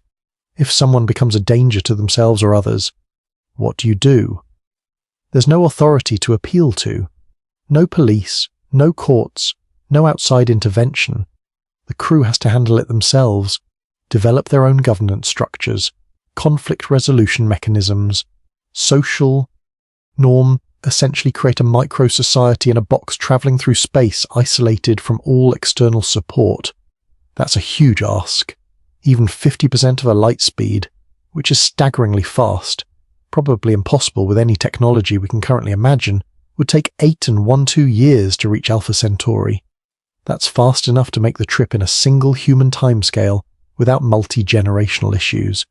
if someone becomes a danger to themselves or others, what do? There's no authority to appeal to. No police, no courts, no outside intervention. The crew has to handle it themselves, develop their own governance structures, conflict resolution mechanisms, social norm, essentially create a micro-society in a box travelling through space isolated from all external support. That's a huge ask. Even 50% of a light speed, which is staggeringly fast, probably impossible with any technology we can currently imagine, would take 8 and 1/2 years to reach Alpha Centauri. That's fast enough to make the trip in a single human timescale without multi-generational issues.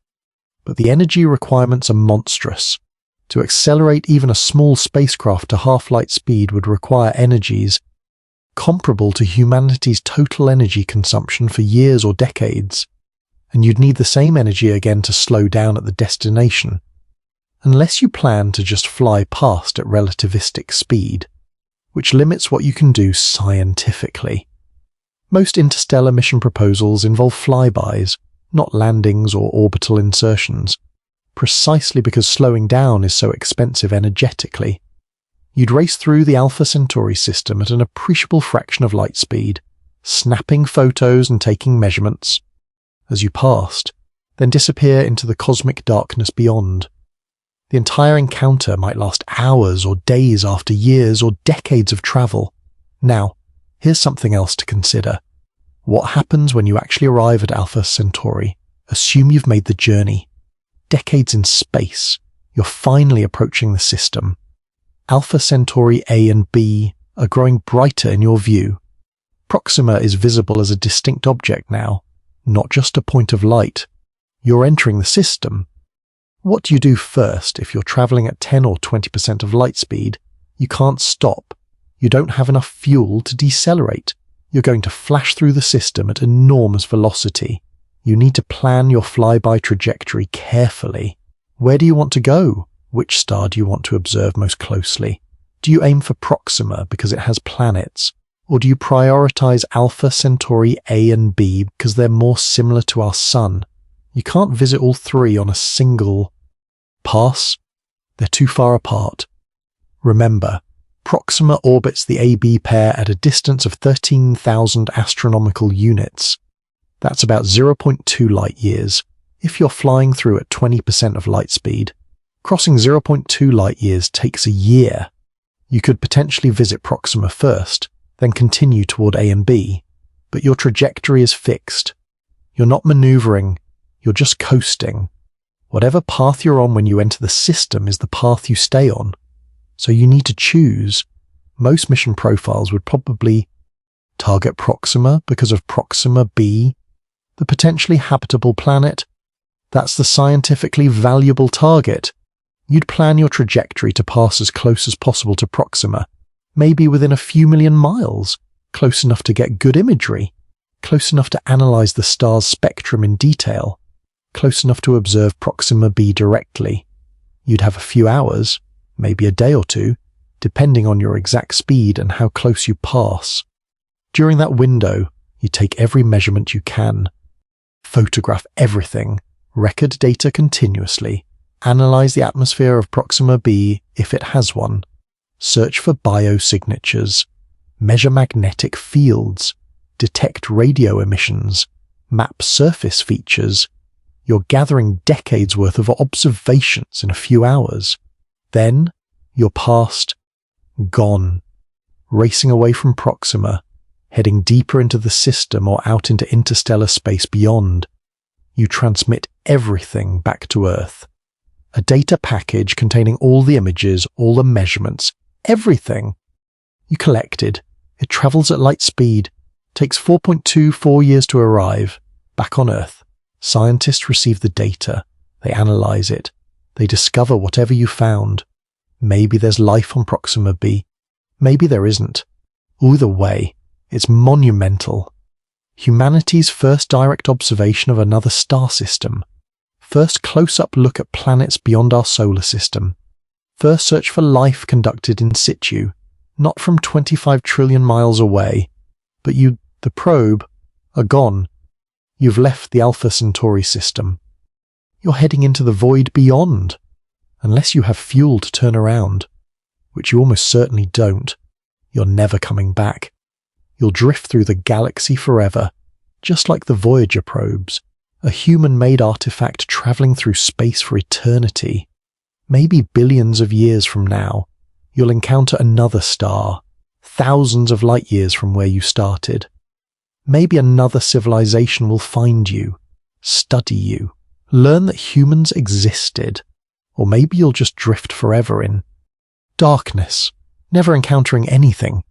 But the energy requirements are monstrous. To accelerate even a small spacecraft to half-light speed would require energies comparable to humanity's total energy consumption for years or decades, and you'd need the same energy again to slow down at the destination, unless you plan to just fly past at relativistic speed, which limits what you can do scientifically. Most interstellar mission proposals involve flybys, not landings or orbital insertions, precisely because slowing down is so expensive energetically. You'd race through the Alpha Centauri system at an appreciable fraction of light speed, snapping photos and taking measurements as you passed, then disappear into the cosmic darkness beyond. The entire encounter might last hours or days after years or decades of travel. Now, here's something else to consider. What happens when you actually arrive at Alpha Centauri? Assume you've made the journey. Decades in space, you're finally approaching the system. Alpha Centauri A and B are growing brighter in your view. Proxima is visible as a distinct object now, not just a point of light. You're entering the system. What do you do first if you're traveling at 10 or 20% of light speed? You can't stop. You don't have enough fuel to decelerate. You're going to flash through the system at enormous velocity. You need to plan your flyby trajectory carefully. Where do you want to go? Which star do you want to observe most closely? Do you aim for Proxima because it has planets? Or do you prioritize Alpha Centauri A and B because they're more similar to our Sun? You can't visit all three on a single pass. They're too far apart. Remember, Proxima orbits the AB pair at a distance of 13,000 astronomical units. That's about 0.2 light years, if you're flying through at 20% of light speed. Crossing 0.2 light years takes a year. You could potentially visit Proxima first, then continue toward A and B, but your trajectory is fixed. You're not maneuvering, you're just coasting. Whatever path you're on when you enter the system is the path you stay on. So you need to choose. Most mission profiles would probably target Proxima because of Proxima B, the potentially habitable planet. That's the scientifically valuable target. You'd plan your trajectory to pass as close as possible to Proxima, maybe within a few million miles, close enough to get good imagery, close enough to analyze the star's spectrum in detail, close enough to observe Proxima B directly. You'd have a few hours, maybe a day or two, depending on your exact speed and how close you pass. During that window, you take every measurement you can, photograph everything, record data continuously, analyze the atmosphere of Proxima B if it has one, search for biosignatures, measure magnetic fields, detect radio emissions, map surface features. You're gathering decades worth of observations in a few hours. Then, you're past, gone, racing away from Proxima, heading deeper into the system or out into interstellar space beyond. You transmit everything back to Earth. A data package containing all the images, all the measurements, everything. You collected. It travels at light speed, takes 4.24 years to arrive, back on Earth. Scientists receive the data. They analyze it. They discover whatever you found. Maybe there's life on Proxima B. Maybe there isn't. Either way, it's monumental. Humanity's first direct observation of another star system. First close-up look at planets beyond our solar system. First search for life conducted in situ, not from 25 trillion miles away. But you, the probe, are gone. You've left the Alpha Centauri system. You're heading into the void beyond. Unless you have fuel to turn around, which you almost certainly don't, you're never coming back. You'll drift through the galaxy forever, just like the Voyager probes, a human-made artifact traveling through space for eternity. Maybe billions of years from now, you'll encounter another star, thousands of light years from where you started. Maybe another civilization will find you, study you, learn that humans existed. Or maybe you'll just drift forever in darkness, never encountering anything,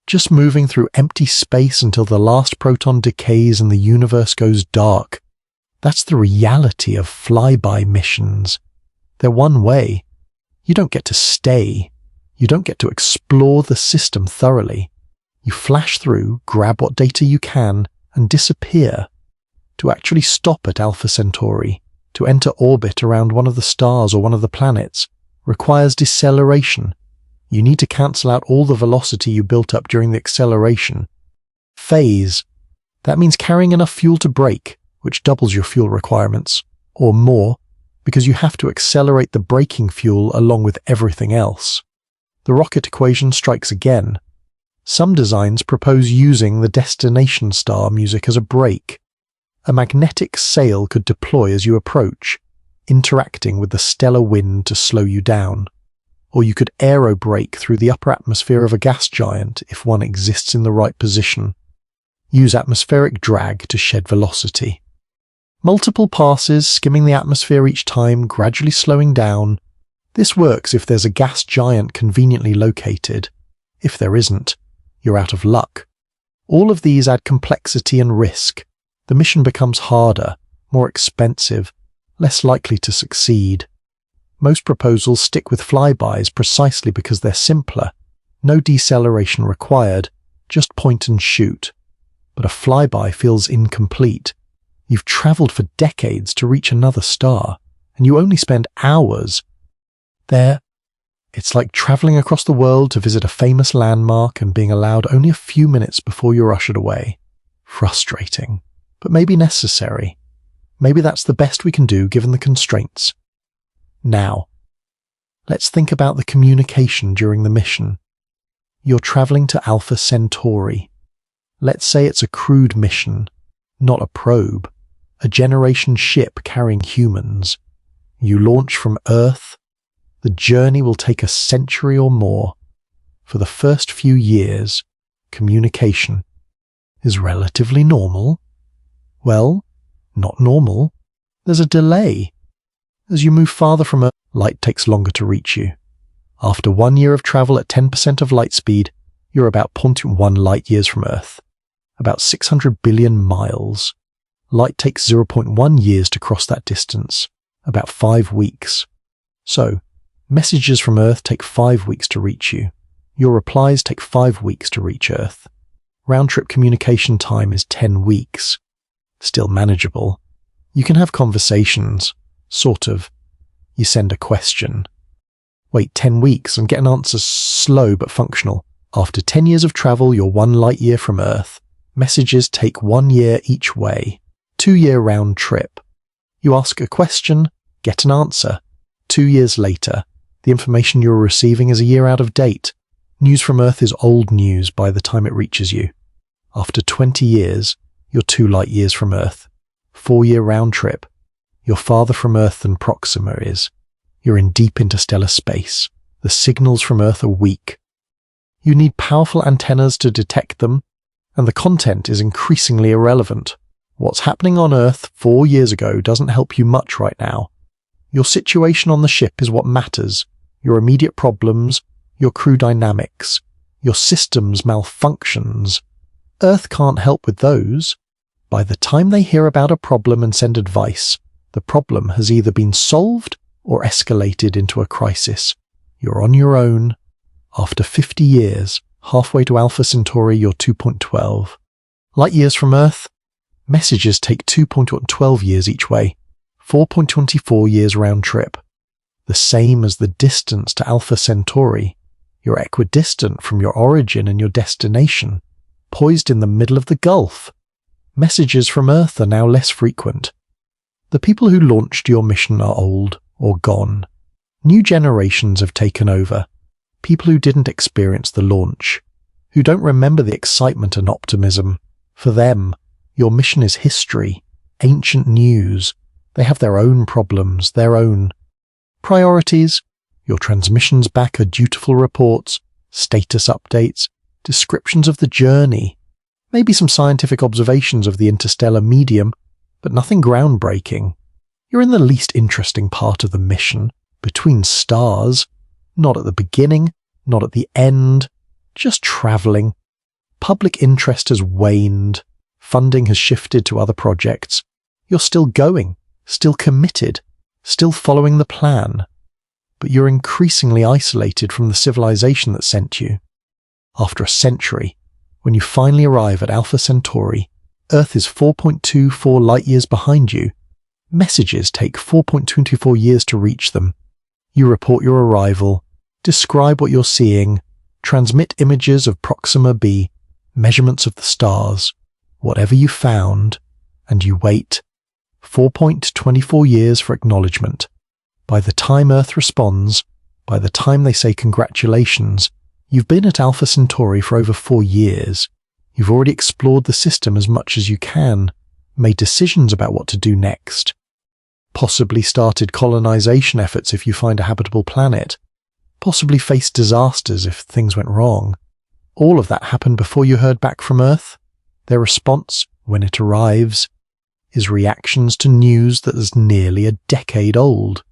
just moving through empty space until the last proton decays and the universe goes dark. That's the reality of flyby missions. They're one way. You don't get to stay. You don't get to explore the system thoroughly. You flash through, grab what data you can, and disappear. To actually stop at Alpha Centauri, to enter orbit around one of the stars or one of the planets, requires deceleration. You need to cancel out all the velocity you built up during the acceleration. Phase. That means carrying enough fuel to brake, which doubles your fuel requirements, or more, because you have to accelerate the braking fuel along with everything else. The rocket equation strikes again. Some designs propose using the destination star music as a brake. A magnetic sail could deploy as you approach, interacting with the stellar wind to slow you down. Or you could aerobrake through the upper atmosphere of a gas giant if one exists in the right position. Use atmospheric drag to shed velocity. Multiple passes, skimming the atmosphere each time, gradually slowing down. This works if there's a gas giant conveniently located. If there isn't, you're out of luck. All of these add complexity and risk. The mission becomes harder, more expensive, less likely to succeed. Most proposals stick with flybys precisely because they're simpler. No deceleration required, just point and shoot. But a flyby feels incomplete. You've travelled for decades to reach another star, and you only spend hours there. It's like travelling across the world to visit a famous landmark and being allowed only a few minutes before you're ushered away. Frustrating, but maybe necessary. Maybe that's the best we can do given the constraints. Now, let's think about the communication during the mission. You're travelling to Alpha Centauri. Let's say it's a crewed mission, not a probe, a generation ship carrying humans. You launch from Earth. The journey will take a century or more. For the first few years, communication is relatively normal. Well, not normal. There's a delay. As you move farther from Earth, light takes longer to reach you. After 1 year of travel at 10% of light speed, you're about 0.1 light years from Earth. About 600 billion miles. Light takes 0.1 years to cross that distance, about 5 weeks. So, messages from Earth take 5 weeks to reach you. Your replies take 5 weeks to reach Earth. Round-trip communication time is 10 weeks. Still manageable. You can have conversations, sort of. You send a question. Wait 10 weeks and get an answer slow but functional. After 10 years of travel, you're 1 light year from Earth. Messages take 1 year each way. 2-year round trip. You ask a question, get an answer. 2 years later, the information you're receiving is a year out of date. News from Earth is old news by the time it reaches you. After 20 years, you're 2 light years from Earth. 4-year round trip. You're farther from Earth than Proxima is. You're in deep interstellar space. The signals from Earth are weak. You need powerful antennas to detect them, and the content is increasingly irrelevant. What's happening on Earth 4 years ago doesn't help you much right now. Your situation on the ship is what matters. Your immediate problems, your crew dynamics, your system's malfunctions. Earth can't help with those. By the time they hear about a problem and send advice, the problem has either been solved or escalated into a crisis. You're on your own. After 50 years, halfway to Alpha Centauri, you're 2.12. Light years from Earth? Messages take 2.12 years each way, 4.24 years round trip. The same as the distance to Alpha Centauri. You're equidistant from your origin and your destination, poised in the middle of the Gulf. Messages from Earth are now less frequent. The people who launched your mission are old or gone. New generations have taken over. People who didn't experience the launch, who don't remember the excitement and optimism. For them, your mission is history, ancient news. They have their own problems, their own priorities. Your transmissions back are dutiful reports, status updates, descriptions of the journey, maybe some scientific observations of the interstellar medium, but nothing groundbreaking. You're in the least interesting part of the mission, between stars, not at the beginning, not at the end, just travelling. Public interest has waned. Funding has shifted to other projects. You're still going, still committed, still following the plan. But you're increasingly isolated from the civilization that sent you. After a century, when you finally arrive at Alpha Centauri, Earth is 4.24 light-years behind you. Messages take 4.24 years to reach them. You report your arrival, describe what you're seeing, transmit images of Proxima b, measurements of the stars, whatever you found, and you wait. 4.24 years for acknowledgement. By the time Earth responds, by the time they say congratulations, You've been at Alpha Centauri for over 4 years. You've already explored the system as much as you can, made decisions about what to do next, possibly started colonization efforts if you find a habitable planet, possibly faced disasters if things went wrong. All of that happened before you heard back from Earth. Their response, when it arrives, is reactions to news that is nearly a decade old.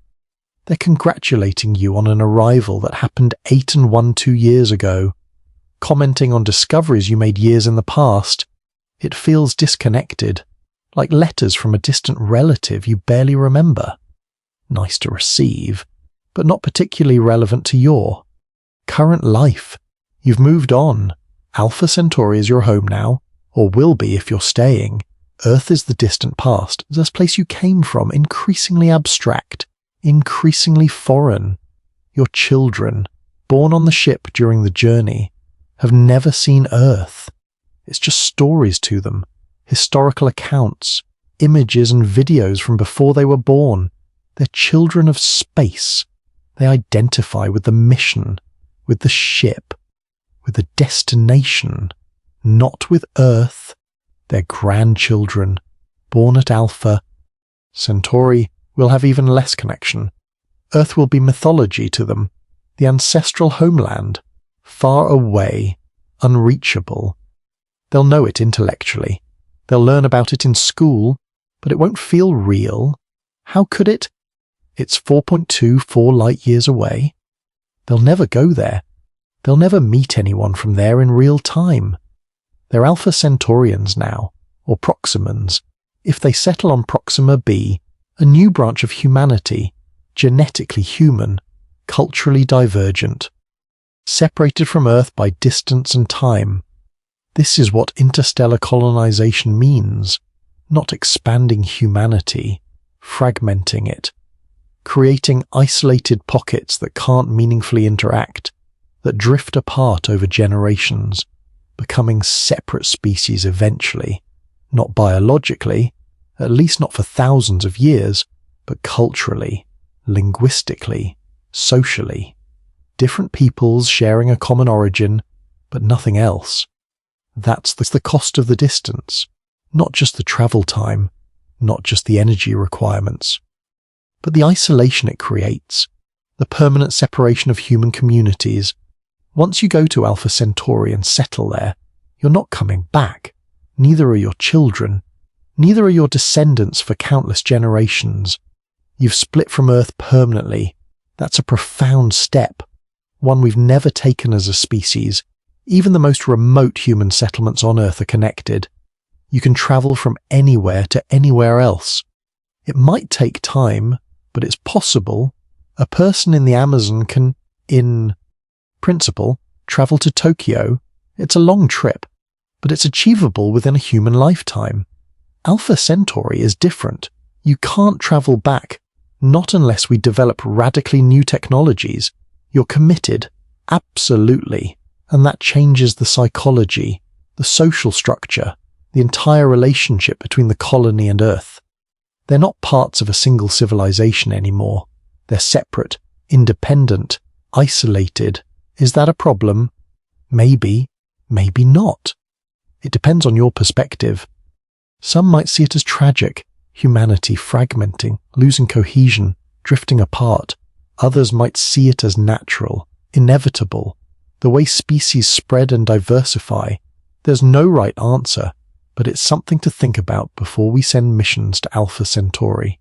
They're congratulating you on an arrival that happened 8 and 1/2 years ago, commenting on discoveries you made years in the past. It feels disconnected, like letters from a distant relative you barely remember. Nice to receive, but not particularly relevant to your current life. You've moved on. Alpha Centauri is your home now, or will be if you're staying. Earth is the distant past, this place you came from, increasingly abstract, increasingly foreign. Your children, born on the ship during the journey, have never seen Earth. It's just stories to them, historical accounts, images and videos from before they were born. They're children of space. They identify with the mission, with the ship, with the destination, not with Earth. They're grandchildren, born at Alpha. Centauri will have even less connection. Earth will be mythology to them, the ancestral homeland, far away, unreachable. They'll know it intellectually. They'll learn about it in school, but it won't feel real. How could it? It's 4.24 light years away. They'll never go there. They'll never meet anyone from there in real time. They're Alpha Centaurians now, or Proximans. If they settle on Proxima b, a new branch of humanity, genetically human, culturally divergent, separated from Earth by distance and time. This is what interstellar colonization means, not expanding humanity, fragmenting it, creating isolated pockets that can't meaningfully interact, that drift apart over generations, becoming separate species eventually, not biologically, at least not for thousands of years, but culturally, linguistically, socially. Different peoples sharing a common origin, but nothing else. That's the cost of the distance, not just the travel time, not just the energy requirements, but the isolation it creates, the permanent separation of human communities. Once you go to Alpha Centauri and settle there, you're not coming back. Neither are your children. Neither are your descendants for countless generations. You've split from Earth permanently. That's a profound step, one we've never taken as a species. Even the most remote human settlements on Earth are connected. You can travel from anywhere to anywhere else. It might take time, but it's possible. A person in the Amazon can, in principle, travel to Tokyo. It's a long trip, but it's achievable within a human lifetime. Alpha Centauri is different. You can't travel back, not unless we develop radically new technologies. You're committed, absolutely, and that changes the psychology, the social structure, the entire relationship between the colony and Earth. They're not parts of a single civilization anymore. They're separate, independent, isolated. Is that a problem? Maybe, maybe not. It depends on your perspective. Some might see it as tragic, humanity fragmenting, losing cohesion, drifting apart. Others might see it as natural, inevitable, the way species spread and diversify. There's no right answer, but it's something to think about before we send missions to Alpha Centauri.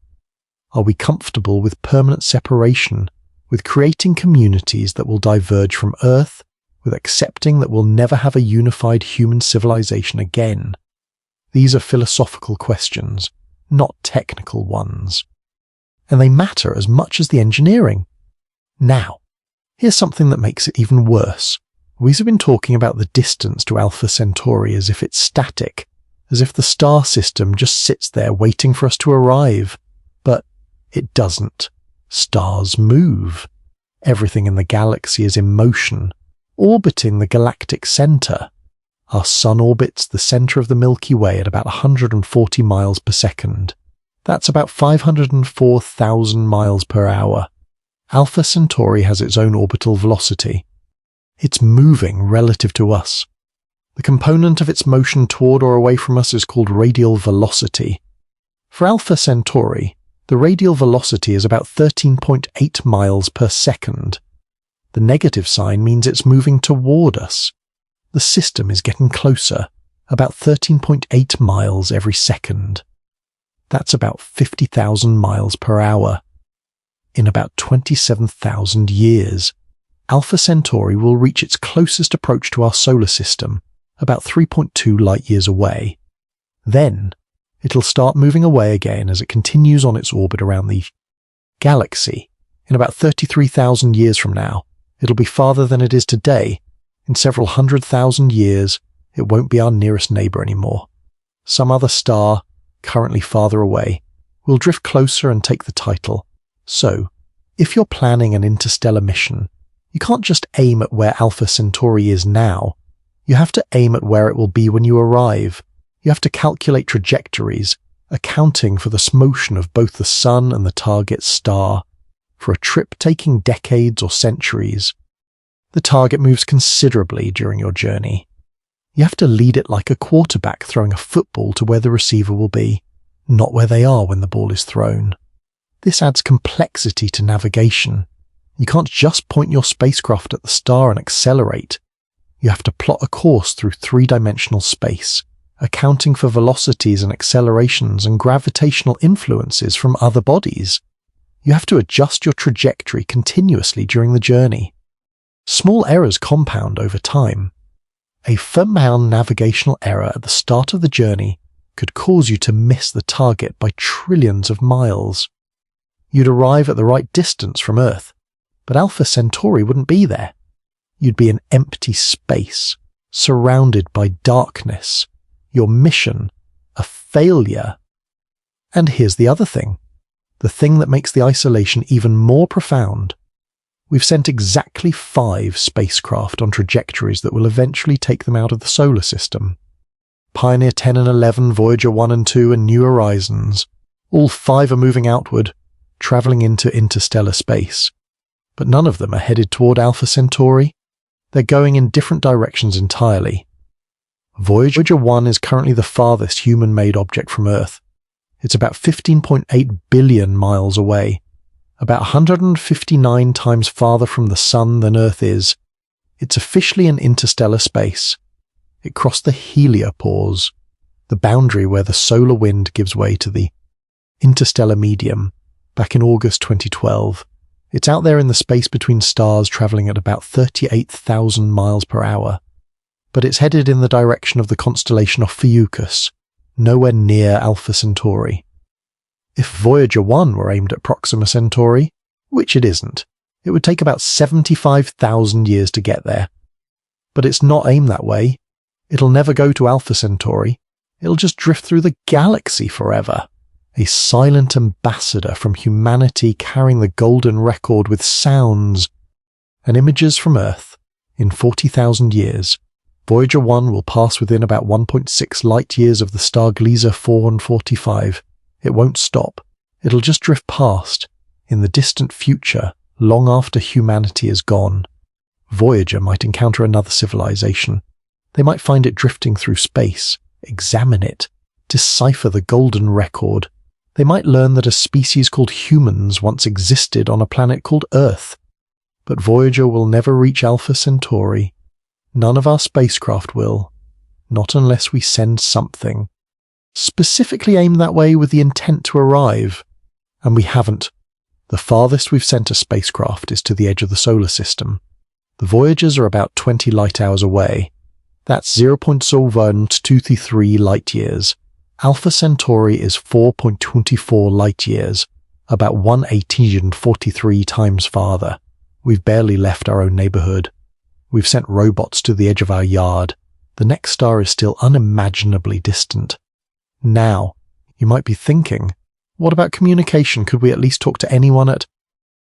Are we comfortable with permanent separation, with creating communities that will diverge from Earth, with accepting that we'll never have a unified human civilization again? These are philosophical questions, not technical ones. And they matter as much as the engineering. Now, here's something that makes it even worse. We've been talking about the distance to Alpha Centauri as if it's static, as if the star system just sits there waiting for us to arrive. But it doesn't. Stars move. Everything in the galaxy is in motion, orbiting the galactic center. Our sun orbits the center of the Milky Way at about 140 miles per second. That's about 504,000 miles per hour. Alpha Centauri has its own orbital velocity. It's moving relative to us. The component of its motion toward or away from us is called radial velocity. For Alpha Centauri, the radial velocity is about 13.8 miles per second. The negative sign means it's moving toward us. The system is getting closer, about 13.8 miles every second. That's about 50,000 miles per hour. In about 27,000 years, Alpha Centauri will reach its closest approach to our solar system, about 3.2 light-years away. Then, it'll start moving away again as it continues on its orbit around the galaxy. In about 33,000 years from now, it'll be farther than it is today. In several 100,000 years, it won't be our nearest neighbor anymore. Some other star, currently farther away, will drift closer and take the title. So, if you're planning an interstellar mission, you can't just aim at where Alpha Centauri is now. You have to aim at where it will be when you arrive. You have to calculate trajectories, accounting for the motion of both the sun and the target star. For a trip taking decades or centuries, the target moves considerably during your journey. You have to lead it like a quarterback throwing a football to where the receiver will be, not where they are when the ball is thrown. This adds complexity to navigation. You can't just point your spacecraft at the star and accelerate. You have to plot a course through three-dimensional space, accounting for velocities and accelerations and gravitational influences from other bodies. You have to adjust your trajectory continuously during the journey. Small errors compound over time. A Fermat navigational error at the start of the journey could cause you to miss the target by trillions of miles. You'd arrive at the right distance from Earth, but Alpha Centauri wouldn't be there. You'd be in empty space, surrounded by darkness. Your mission, a failure. And here's the other thing. The thing that makes the isolation even more profound. We've sent exactly 5 spacecraft on trajectories that will eventually take them out of the solar system. Pioneer 10 and 11, Voyager 1 and 2, and New Horizons. All 5 are moving outward, traveling into interstellar space. But none of them are headed toward Alpha Centauri. They're going in different directions entirely. Voyager 1 is currently the farthest human-made object from Earth. It's about 15.8 billion miles away, about 159 times farther from the Sun than Earth is. It's officially in interstellar space. It crossed the heliopause, the boundary where the solar wind gives way to the interstellar medium, back in August 2012. It's out there in the space between stars, traveling at about 38,000 miles per hour. But it's headed in the direction of the constellation Ophiuchus, nowhere near Alpha Centauri. If Voyager 1 were aimed at Proxima Centauri, which it isn't, it would take about 75,000 years to get there. But it's not aimed that way. It'll never go to Alpha Centauri. It'll just drift through the galaxy forever. A silent ambassador from humanity carrying the golden record with sounds and images from Earth. In 40,000 years, Voyager 1 will pass within about 1.6 light-years of the star Gliese 4 and 45. It won't stop. It'll just drift past, in the distant future, long after humanity is gone. Voyager might encounter another civilization. They might find it drifting through space, examine it, decipher the golden record. They might learn that a species called humans once existed on a planet called Earth. But Voyager will never reach Alpha Centauri. None of our spacecraft will. Not unless we send something specifically aimed that way with the intent to arrive. And we haven't. The farthest we've sent a spacecraft is to the edge of the solar system. The Voyagers are about 20 light-hours away. That's 0.0123 light-years. Alpha Centauri is 4.24 light-years, about 1/843 times farther. We've barely left our own neighborhood. We've sent robots to the edge of our yard. The next star is still unimaginably distant. Now, you might be thinking, what about communication? Could we at least talk to anyone at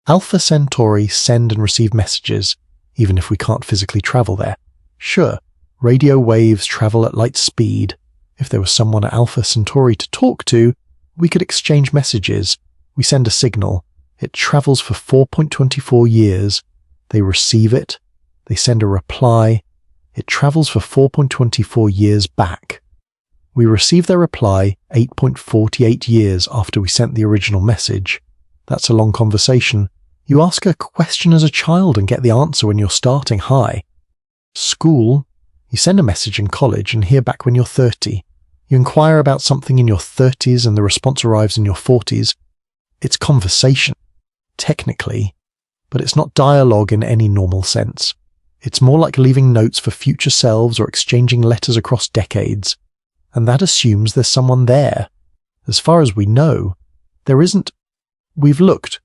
Alpha Centauri? Send and receive messages, even if we can't physically travel there. Sure, radio waves travel at light speed. If there was someone at Alpha Centauri to talk to, we could exchange messages. We send a signal. It travels for 4.24 years. They receive it. They send a reply. It travels for 4.24 years back. We receive their reply 8.48 years after we sent the original message. That's a long conversation. You ask a question as a child and get the answer when you're starting high. School, you send a message in college and hear back when you're 30. You inquire about something in your 30s and the response arrives in your 40s. It's conversation, technically, but it's not dialogue in any normal sense. It's more like leaving notes for future selves or exchanging letters across decades. And that assumes there's someone there. As far as we know, there isn't. We've looked.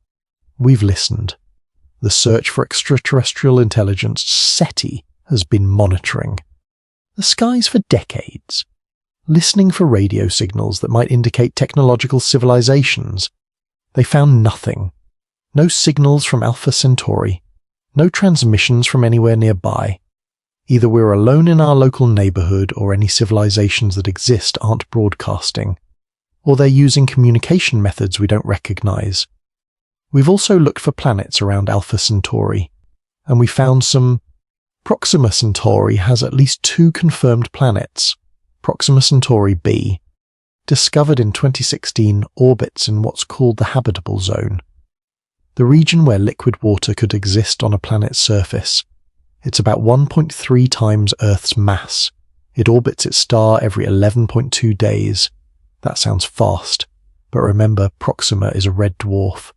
We've listened. The search for extraterrestrial intelligence, SETI, has been monitoring the skies for decades, listening for radio signals that might indicate technological civilizations. They found nothing. No signals from Alpha Centauri. No transmissions from anywhere nearby. Either we're alone in our local neighborhood or any civilizations that exist aren't broadcasting, or they're using communication methods we don't recognize. We've also looked for planets around Alpha Centauri, and we found some. Proxima Centauri has at least 2 confirmed planets. Proxima Centauri b, discovered in 2016, orbits in what's called the habitable zone, the region where liquid water could exist on a planet's surface. It's about 1.3 times Earth's mass. It orbits its star every 11.2 days. That sounds fast, but remember, Proxima is a red dwarf,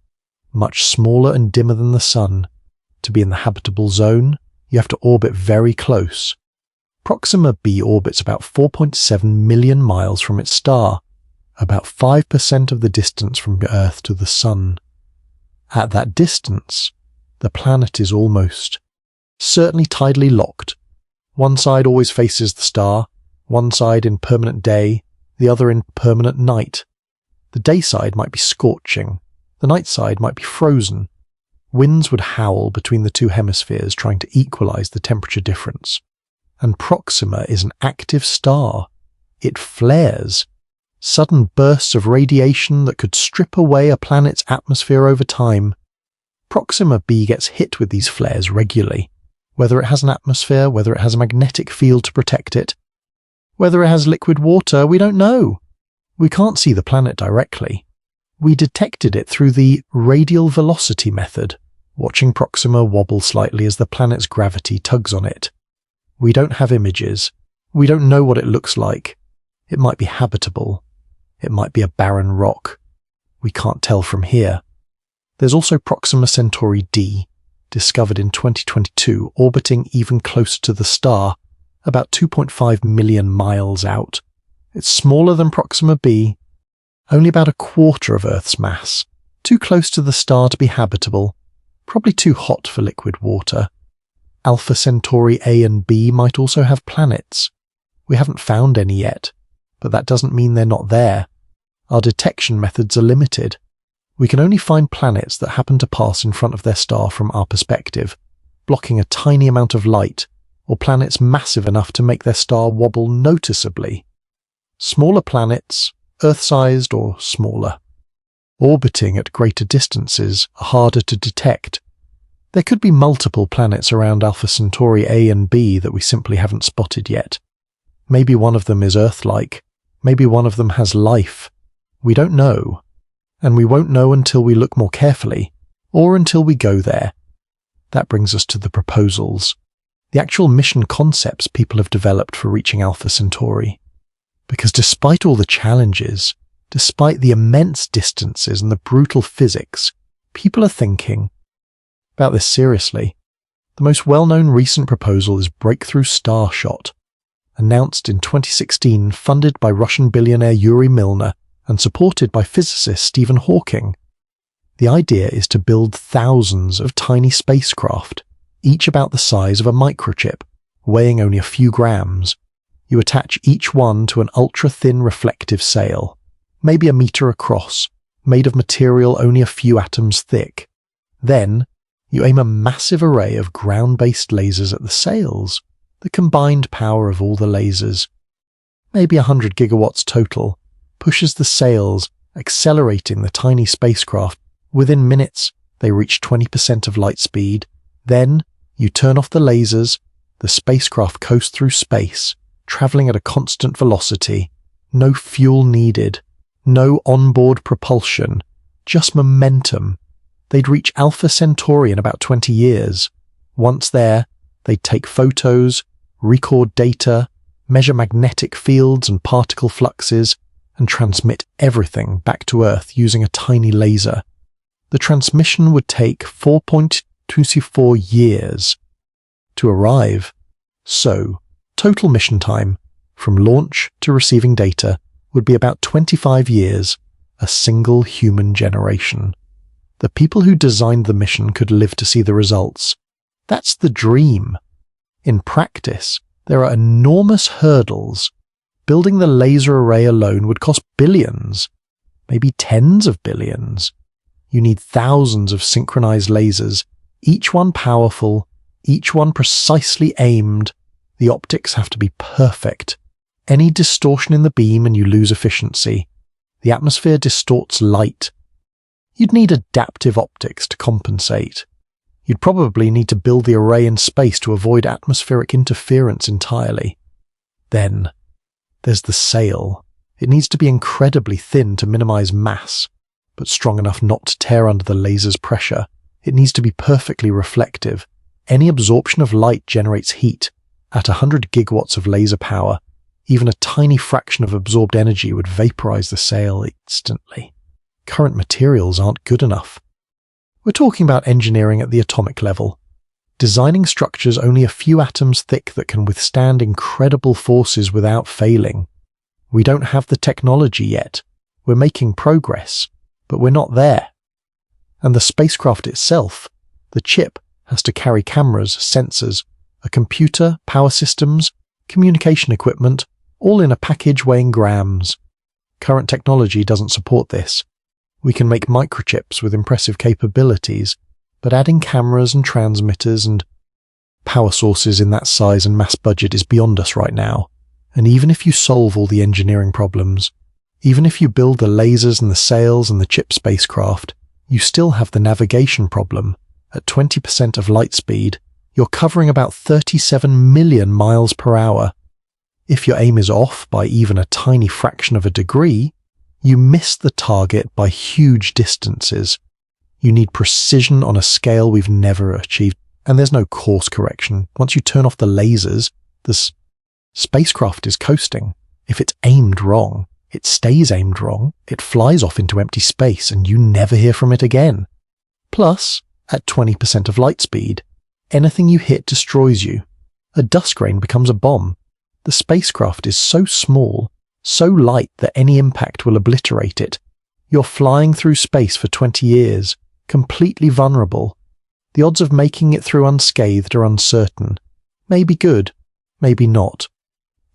much smaller and dimmer than the Sun. To be in the habitable zone, you have to orbit very close. Proxima b orbits about 4.7 million miles from its star, about 5% of the distance from Earth to the Sun. At that distance, the planet is almost certainly tidally locked. One side always faces the star, one side in permanent day, the other in permanent night. The day side might be scorching, the night side might be frozen. Winds would howl between the 2 hemispheres trying to equalize the temperature difference. And Proxima is an active star. It flares. Sudden bursts of radiation that could strip away a planet's atmosphere over time. Proxima b gets hit with these flares regularly. Whether it has an atmosphere, whether it has a magnetic field to protect it, whether it has liquid water, we don't know. We can't see the planet directly. We detected it through the radial velocity method, watching Proxima wobble slightly as the planet's gravity tugs on it. We don't have images. We don't know what it looks like. It might be habitable. It might be a barren rock. We can't tell from here. There's also Proxima Centauri d, discovered in 2022, orbiting even closer to the star, about 2.5 million miles out. It's smaller than Proxima b, only about a quarter of Earth's mass, too close to the star to be habitable, probably too hot for liquid water. Alpha Centauri A and B might also have planets. We haven't found any yet, but that doesn't mean they're not there. Our detection methods are limited. We can only find planets that happen to pass in front of their star from our perspective, blocking a tiny amount of light, or planets massive enough to make their star wobble noticeably. Smaller planets, Earth-sized or smaller, orbiting at greater distances, are harder to detect. There could be multiple planets around Alpha Centauri A and B that we simply haven't spotted yet. Maybe one of them is Earth-like. Maybe one of them has life. We don't know. And we won't know until we look more carefully, or until we go there. That brings us to the proposals, the actual mission concepts people have developed for reaching Alpha Centauri. Because despite all the challenges, despite the immense distances and the brutal physics, people are thinking about this seriously. The most well-known recent proposal is Breakthrough Starshot, announced in 2016, funded by Russian billionaire Yuri Milner and supported by physicist Stephen Hawking. The idea is to build thousands of tiny spacecraft, each about the size of a microchip, weighing only a few grams. You attach each one to an ultra-thin reflective sail, maybe a meter across, made of material only a few atoms thick. Then, you aim a massive array of ground-based lasers at the sails, the combined power of all the lasers, maybe 100 gigawatts total, pushes the sails, accelerating the tiny spacecraft. Within minutes, they reach 20% of light speed. Then, You turn off the lasers, the spacecraft coasts through space, traveling at a constant velocity, no fuel needed, no onboard propulsion, just momentum. They'd reach Alpha Centauri in about 20 years. Once there, they'd take photos, record data, measure magnetic fields and particle fluxes, and transmit everything back to Earth using a tiny laser. The transmission would take 4.24 years to arrive. So, total mission time, from launch to receiving data, would be about 25 years, a single human generation. The people who designed the mission could live to see the results. That's the dream. In practice, there are enormous hurdles. Building the laser array alone would cost billions, maybe tens of billions. You need thousands of synchronized lasers, each one powerful, each one precisely aimed. The optics have to be perfect. Any distortion in the beam and you lose efficiency. The atmosphere distorts light. You'd need adaptive optics to compensate. You'd probably need to build the array in space to avoid atmospheric interference entirely. Then, there's the sail. It needs to be incredibly thin to minimize mass, but strong enough not to tear under the laser's pressure. It needs to be perfectly reflective. Any absorption of light generates heat. At 100 gigawatts of laser power, even a tiny fraction of absorbed energy would vaporize the sail instantly. Current materials aren't good enough. We're talking about engineering at the atomic level, designing structures only a few atoms thick that can withstand incredible forces without failing. We don't have the technology yet. We're making progress, but we're not there. And the spacecraft itself, the chip, has to carry cameras, sensors, a computer, power systems, communication equipment, all in a package weighing grams. Current technology doesn't support this. We can make microchips with impressive capabilities, but adding cameras and transmitters and power sources in that size and mass budget is beyond us right now. And even if you solve all the engineering problems, even if you build the lasers and the sails and the chip spacecraft, you still have the navigation problem. At 20% of light speed, you're covering about 37 million miles per hour. If your aim is off by even a tiny fraction of a degree, you miss the target by huge distances. You need precision on a scale we've never achieved, and there's no course correction. Once you turn off the lasers, the spacecraft is coasting. If it's aimed wrong, it stays aimed wrong, it flies off into empty space, and you never hear from it again. Plus, at 20% of light speed, anything you hit destroys you. A dust grain becomes a bomb. The spacecraft is so small, so light that any impact will obliterate it. You're flying through space for 20 years, completely vulnerable. The odds of making it through unscathed are uncertain. Maybe good, maybe not.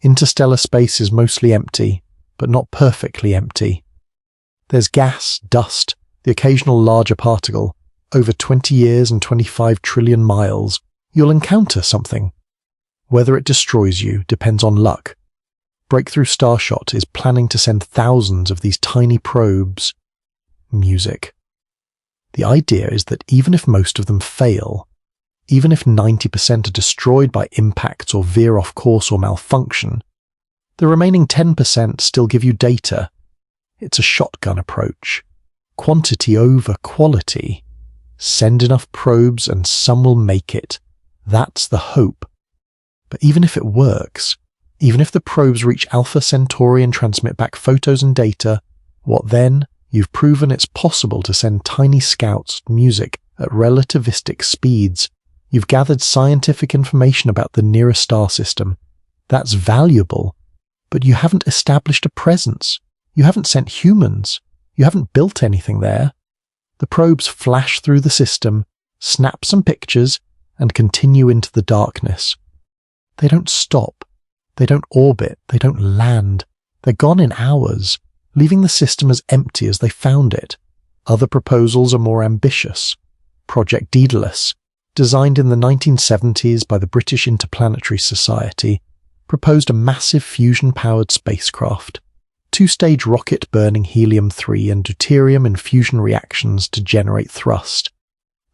Interstellar space is mostly empty, but not perfectly empty. There's gas, dust, the occasional larger particle. Over 20 years and 25 trillion miles, you'll encounter something. Whether it destroys you depends on luck. Breakthrough Starshot is planning to send thousands of these tiny probes. Music. The idea is that even if most of them fail, even if 90% are destroyed by impacts or veer off course or malfunction, the remaining 10% still give you data. It's a shotgun approach. Quantity over quality. Send enough probes and some will make it. That's the hope. But even if it works, even if the probes reach Alpha Centauri and transmit back photos and data, what then? You've proven it's possible to send tiny scouts music at relativistic speeds. You've gathered scientific information about the nearest star system. That's valuable. But you haven't established a presence. You haven't sent humans. You haven't built anything there. The probes flash through the system, snap some pictures, and continue into the darkness. They don't stop. They don't orbit. They don't land. They're gone in hours, leaving the system as empty as they found it. Other proposals are more ambitious. Project Daedalus, designed in the 1970s by the British Interplanetary Society, proposed a massive fusion-powered spacecraft. Two-stage rocket burning helium-3 and deuterium in fusion reactions to generate thrust.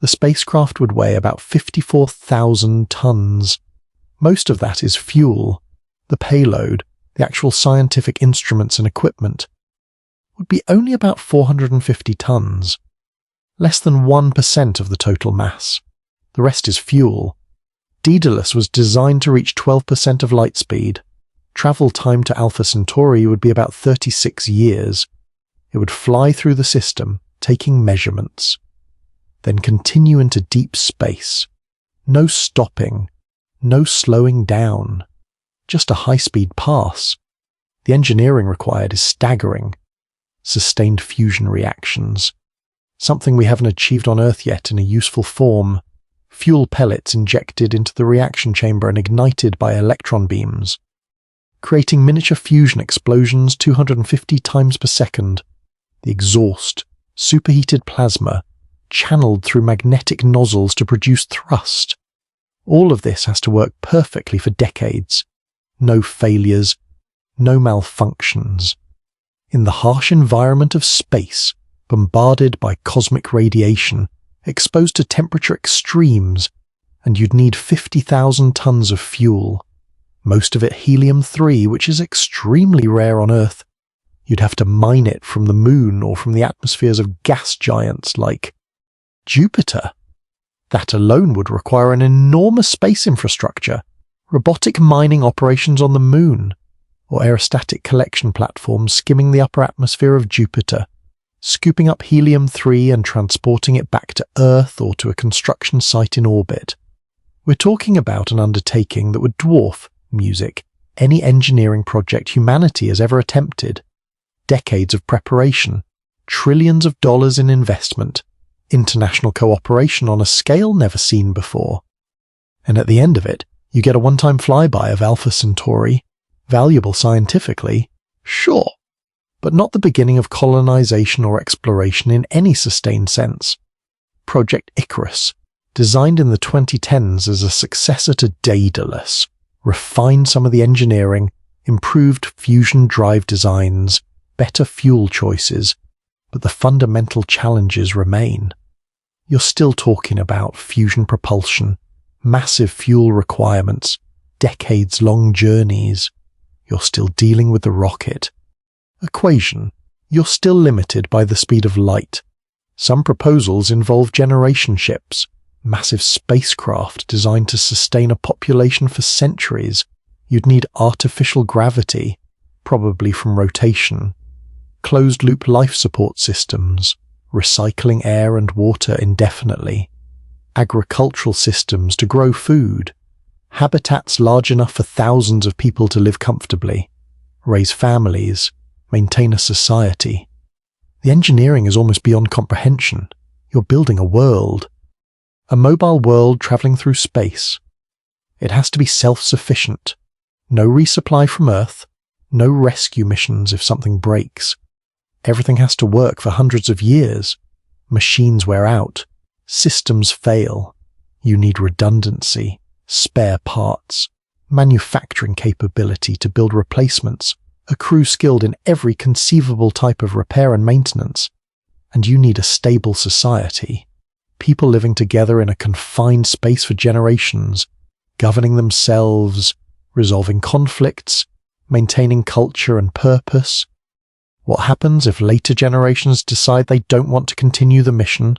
The spacecraft would weigh about 54,000 tons. Most of that is fuel. The payload, the actual scientific instruments and equipment, would be only about 450 tons. Less than 1% of the total mass. The rest is fuel. Daedalus was designed to reach 12% of light speed. Travel time to Alpha Centauri would be about 36 years. It would fly through the system, taking measurements, then continue into deep space. No stopping, no slowing down, just a high-speed pass. The engineering required is staggering. Sustained fusion reactions, something we haven't achieved on Earth yet in a useful form. Fuel pellets injected into the reaction chamber and ignited by electron beams, creating miniature fusion explosions 250 times per second. The exhaust, superheated plasma, channeled through magnetic nozzles to produce thrust. All of this has to work perfectly for decades. No failures, no malfunctions. In the harsh environment of space, bombarded by cosmic radiation, exposed to temperature extremes, and you'd need 50,000 tons of fuel. Most of it helium-3, which is extremely rare on Earth. You'd have to mine it from the moon or from the atmospheres of gas giants like Jupiter. That alone would require an enormous space infrastructure, robotic mining operations on the moon, or aerostatic collection platforms skimming the upper atmosphere of Jupiter, scooping up helium-3 and transporting it back to Earth or to a construction site in orbit. We're talking about an undertaking that would dwarf, music, any engineering project humanity has ever attempted. Decades of preparation, trillions of dollars in investment, international cooperation on a scale never seen before. And at the end of it, you get a one-time flyby of Alpha Centauri, valuable scientifically, sure, but not the beginning of colonization or exploration in any sustained sense. Project Icarus, designed in the 2010s as a successor to Daedalus, refined some of the engineering, improved fusion drive designs, better fuel choices, but the fundamental challenges remain. You're still talking about fusion propulsion, massive fuel requirements, decades-long journeys. You're still dealing with the rocket. Equation. You're still limited by the speed of light. Some proposals involve generation ships, massive spacecraft designed to sustain a population for centuries. You'd need artificial gravity, probably from rotation, closed-loop life support systems, recycling air and water indefinitely, agricultural systems to grow food, habitats large enough for thousands of people to live comfortably, raise families, maintain a society. The engineering is almost beyond comprehension. You're building a world. A mobile world traveling through space. It has to be self-sufficient. No resupply from Earth. No rescue missions if something breaks. Everything has to work for hundreds of years. Machines wear out. Systems fail. You need redundancy, spare parts, manufacturing capability to build replacements, a crew skilled in every conceivable type of repair and maintenance. And you need a stable society. People living together in a confined space for generations, governing themselves, resolving conflicts, maintaining culture and purpose. What happens if later generations decide they don't want to continue the mission?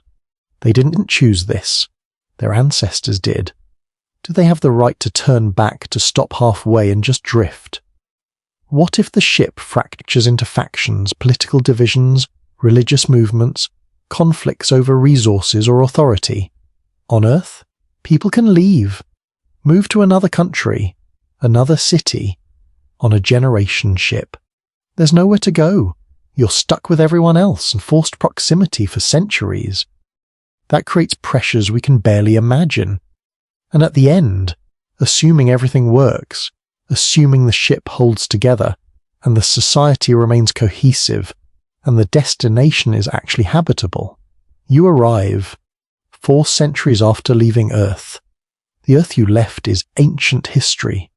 They didn't choose this. Their ancestors did. Do they have the right to turn back, to stop halfway and just drift? What if the ship fractures into factions, political divisions, religious movements, conflicts over resources or authority? On Earth, people can leave, move to another country, another city, on a generation ship. There's nowhere to go. You're stuck with everyone else and forced proximity for centuries. That creates pressures we can barely imagine. And at the end, assuming everything works, assuming the ship holds together, and the society remains cohesive, and the destination is actually habitable, you arrive, 4 centuries after leaving Earth. The Earth you left is ancient history.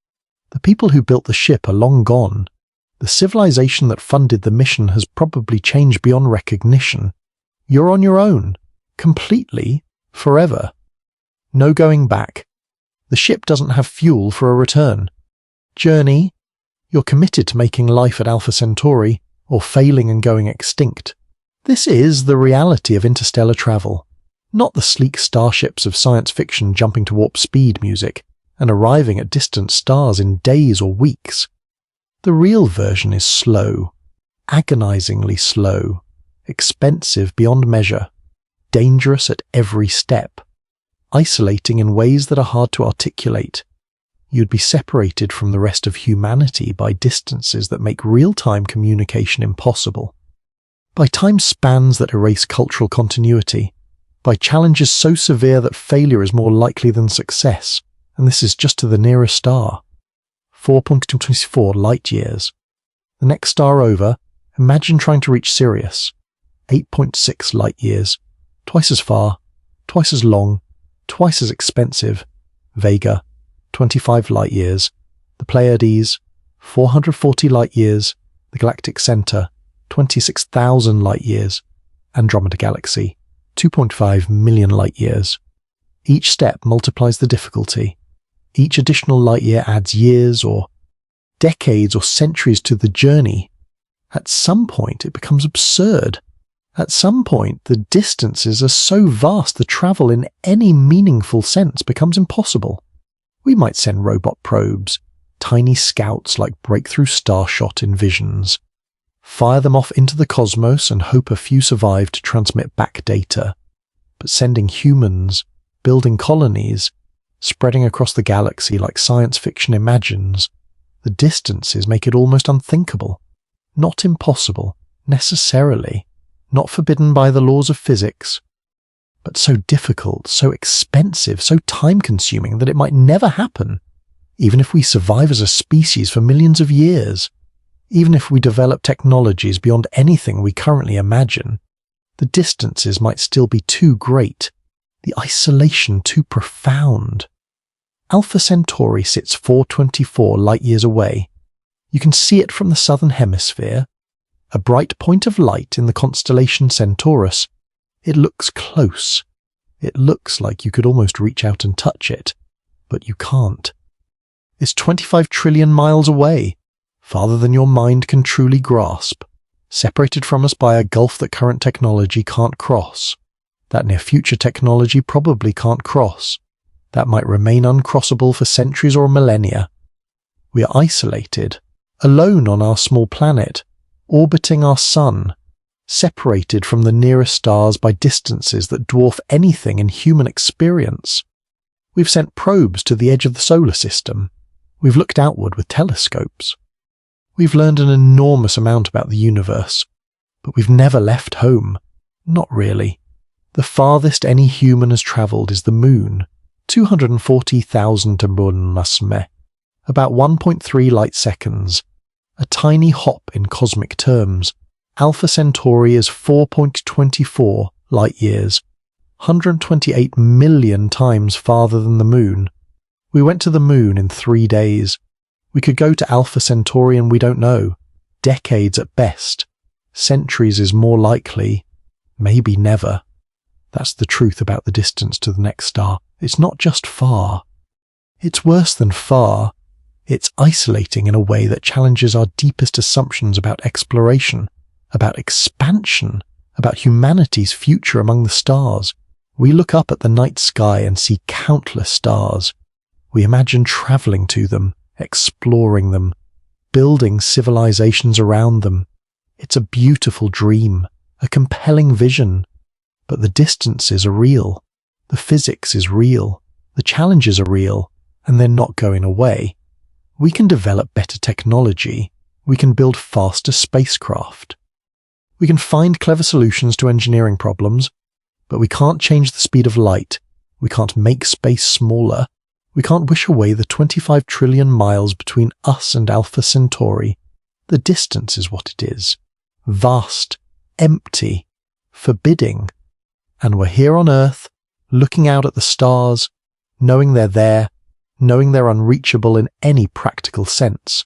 The people who built the ship are long gone. The civilization that funded the mission has probably changed beyond recognition. You're on your own, completely, Forever. No going back. The ship doesn't have fuel for a return. Journey, you're committed to making life at Alpha Centauri, or failing and going extinct. This is the reality of interstellar travel, not the sleek starships of science fiction jumping to warp speed music and arriving at distant stars in days or weeks. The real version is slow, agonizingly slow, expensive beyond measure, dangerous at every step, isolating in ways that are hard to articulate. You'd be separated from the rest of humanity by distances that make real-time communication impossible, by time spans that erase cultural continuity, by challenges so severe that failure is more likely than success, and this is just to the nearest star. 4.24 light-years. The next star over, imagine trying to reach Sirius. 8.6 light-years. Twice as far, twice as long, twice as expensive. Vega, 25 light-years. The Pleiades, 440 light-years. The galactic center, 26,000 light-years. Andromeda Galaxy, 2.5 million light-years. Each step multiplies the difficulty. Each additional light-year adds years or decades or centuries to the journey. At some point, it becomes absurd. At some point, the distances are so vast the travel in any meaningful sense becomes impossible. We might send robot probes, tiny scouts like Breakthrough Starshot envisions, fire them off into the cosmos and hope a few survive to transmit back data. But sending humans, building colonies, spreading across the galaxy like science fiction imagines, the distances make it almost unthinkable. Not impossible, necessarily, not forbidden by the laws of physics, but so difficult, so expensive, so time-consuming that it might never happen, even if we survive as a species for millions of years. Even if we develop technologies beyond anything we currently imagine, the distances might still be too great, the isolation too profound. Alpha Centauri sits 424 light-years away. You can see it from the southern hemisphere, a bright point of light in the constellation Centaurus. It looks close. It looks like you could almost reach out and touch it, but you can't. It's 25 trillion miles away, farther than your mind can truly grasp, separated from us by a gulf that current technology can't cross, that near-future technology probably can't cross, that might remain uncrossable for centuries or millennia. We are isolated, alone on our small planet, orbiting our sun, separated from the nearest stars by distances that dwarf anything in human experience. We've sent probes to the edge of the solar system. We've looked outward with telescopes. We've learned an enormous amount about the universe, but we've never left home. Not really. The farthest any human has travelled is the moon, 240,000 Masme, about 1.3 light seconds, a tiny hop in cosmic terms. Alpha Centauri is 4.24 light-years, 128 million times farther than the moon. We went to the moon in 3 days. We could go to Alpha Centauri and we don't know. Decades at best. Centuries is more likely. Maybe never. That's the truth about the distance to the next star. It's not just far. It's worse than far. It's isolating in a way that challenges our deepest assumptions about exploration, about expansion, about humanity's future among the stars. We look up at the night sky and see countless stars. We imagine travelling to them, exploring them, building civilizations around them. It's a beautiful dream, a compelling vision. But the distances are real. The physics is real. The challenges are real, and they're not going away. We can develop better technology. We can build faster spacecraft. We can find clever solutions to engineering problems, but we can't change the speed of light. We can't make space smaller. We can't wish away the 25 trillion miles between us and Alpha Centauri. The distance is what it is. Vast, empty, forbidding. And we're here on Earth, looking out at the stars, knowing they're there, knowing they're unreachable in any practical sense.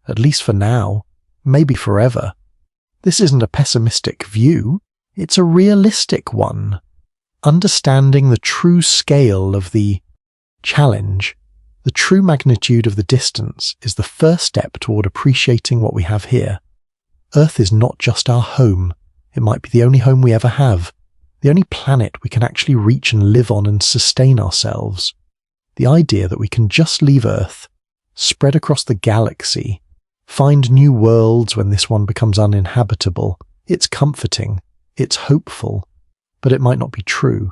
At least for now, maybe forever. This isn't a pessimistic view, it's a realistic one. understanding the true scale of the challenge, the true magnitude of the distance, is the first step toward appreciating what we have here. Earth is not just our home. It might be the only home we ever have, the only planet we can actually reach and live on and sustain ourselves. The idea that we can just leave Earth, spread across the galaxy, find new worlds when this one becomes uninhabitable, it's comforting, it's hopeful, but it might not be true.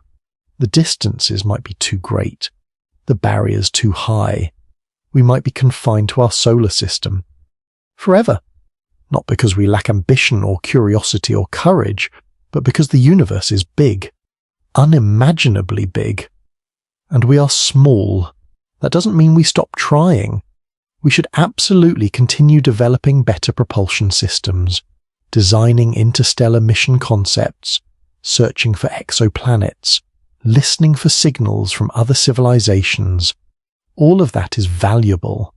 The distances might be too great, the barriers too high. We might be confined to our solar system forever, not because we lack ambition or curiosity or courage, but because the universe is big, unimaginably big. And we are small. That doesn't mean we stop trying. We should absolutely continue developing better propulsion systems, designing interstellar mission concepts, searching for exoplanets, listening for signals from other civilizations. All of that is valuable.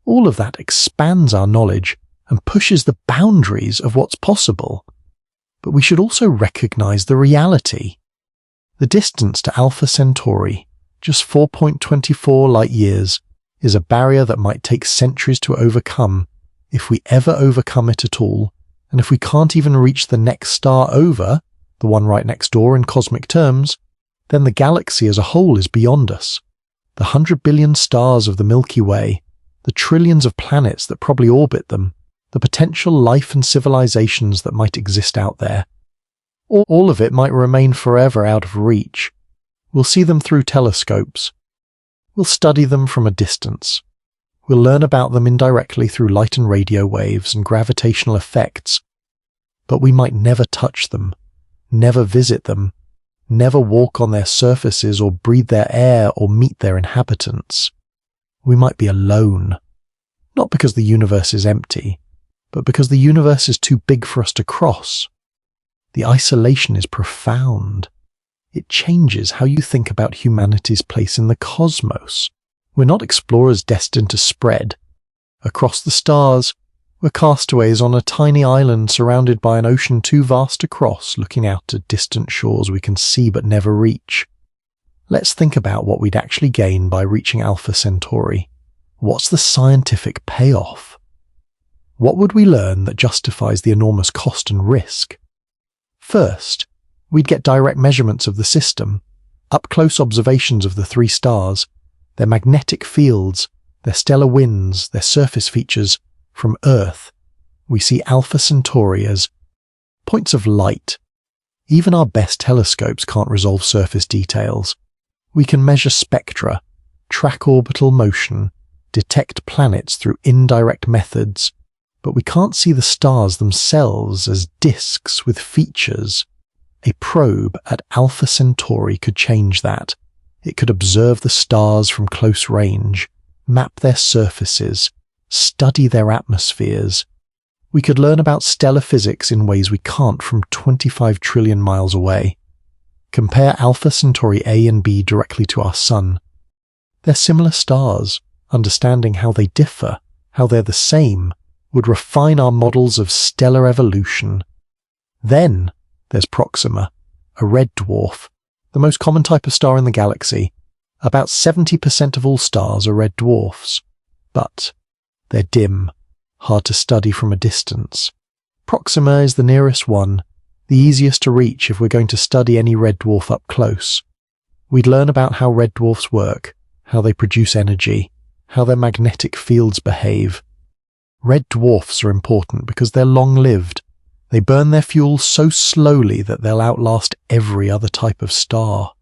All of that expands our knowledge and pushes the boundaries of what's possible. But we should also recognize the reality. The distance to Alpha Centauri, just 4.24 light-years, is a barrier that might take centuries to overcome, if we ever overcome it at all, and if we can't even reach the next star over, the one right next door in cosmic terms, then the galaxy as a whole is beyond us. The 100 billion stars of the Milky Way, the trillions of planets that probably orbit them, the potential life and civilizations that might exist out there. All of it might remain forever out of reach. We'll see them through telescopes. We'll study them from a distance. We'll learn about them indirectly through light and radio waves and gravitational effects. But we might never touch them, never visit them, never walk on their surfaces or breathe their air or meet their inhabitants. We might be alone, not because the universe is empty, but because the universe is too big for us to cross. The isolation is profound. It changes how you think about humanity's place in the cosmos. We're not explorers destined to spread. Across the stars, we're castaways on a tiny island surrounded by an ocean too vast to cross, looking out at distant shores we can see but never reach. Let's think about what we'd actually gain by reaching Alpha Centauri. What's the scientific payoff? What would we learn that justifies the enormous cost and risk? First, we'd get direct measurements of the system, up-close observations of the three stars, their magnetic fields, their stellar winds, their surface features. From Earth, we see Alpha Centauri as points of light. Even our best telescopes can't resolve surface details. We can measure spectra, track orbital motion, detect planets through indirect methods, but we can't see the stars themselves as disks with features. A probe at Alpha Centauri could change that. It could observe the stars from close range, map their surfaces, study their atmospheres. We could learn about stellar physics in ways we can't from 25 trillion miles away. Compare Alpha Centauri A and B directly to our Sun. They're similar stars. Understanding how they differ, how they're the same, would refine our models of stellar evolution. Then there's Proxima, a red dwarf, the most common type of star in the galaxy. About 70% of all stars are red dwarfs, but they're dim, hard to study from a distance. Proxima is the nearest one, the easiest to reach if we're going to study any red dwarf up close. We'd learn about how red dwarfs work, how they produce energy, how their magnetic fields behave. Red dwarfs are important because they're long-lived. They burn their fuel so slowly that they'll outlast every other type of star.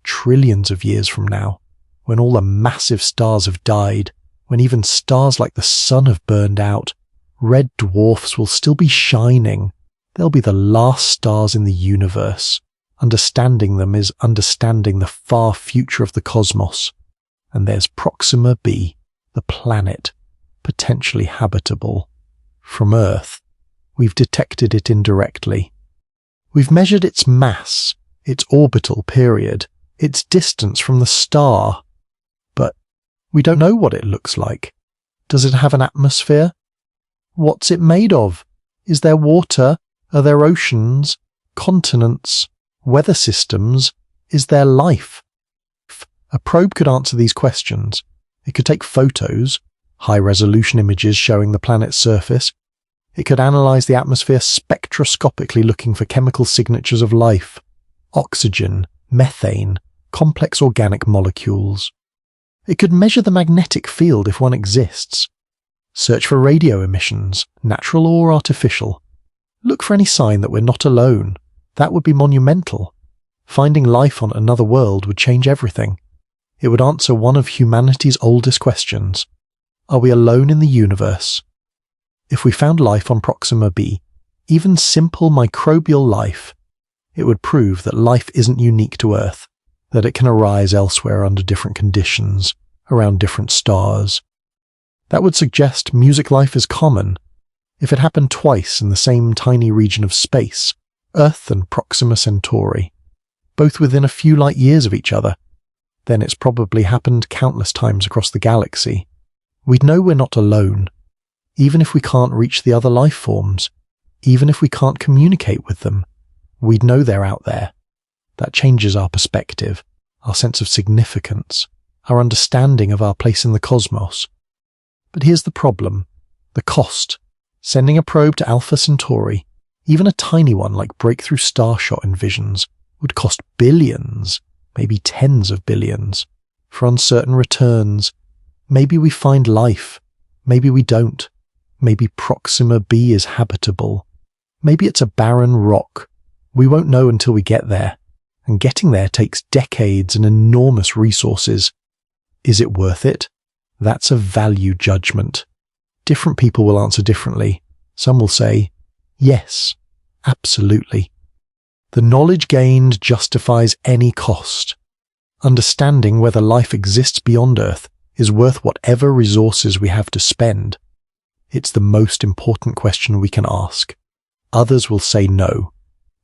Trillions of years from now, when all the massive stars have died, when even stars like the Sun have burned out, red dwarfs will still be shining. They'll be the last stars in the universe. Understanding them is understanding the far future of the cosmos. And there's Proxima b, the planet, potentially habitable. From Earth, we've detected it indirectly. We've measured its mass, its orbital period, its distance from the star. But we don't know what it looks like. Does it have an atmosphere? What's it made of? Is there water? Are there oceans, continents, weather systems? Is there life? A probe could answer these questions. It could take photos, high-resolution images showing the planet's surface. It could analyze the atmosphere spectroscopically looking for chemical signatures of life, oxygen, methane, complex organic molecules. It could measure the magnetic field if one exists. Search for radio emissions, natural or artificial. Look for any sign that we're not alone. That would be monumental. Finding life on another world would change everything. It would answer one of humanity's oldest questions. Are we alone in the universe? If we found life on Proxima b, even simple microbial life, it would prove that life isn't unique to Earth, that it can arise elsewhere under different conditions, around different stars. That would suggest music life is common. If it happened twice in the same tiny region of space, Earth and Proxima Centauri, both within a few light years of each other, then it's probably happened countless times across the galaxy. We'd know we're not alone, even if we can't reach the other life forms, even if we can't communicate with them. We'd know they're out there. That changes our perspective, our sense of significance, our understanding of our place in the cosmos. But here's the problem, the cost. Sending a probe to Alpha Centauri, even a tiny one like Breakthrough Starshot envisions, would cost billions, maybe tens of billions, for uncertain returns. Maybe we find life, maybe we don't. Maybe Proxima b is habitable. Maybe it's a barren rock. We won't know until we get there, and getting there takes decades and enormous resources. Is it worth it? That's a value judgment. Different people will answer differently. Some will say, yes, absolutely. The knowledge gained justifies any cost. Understanding whether life exists beyond Earth is worth whatever resources we have to spend. It's the most important question we can ask. Others will say no.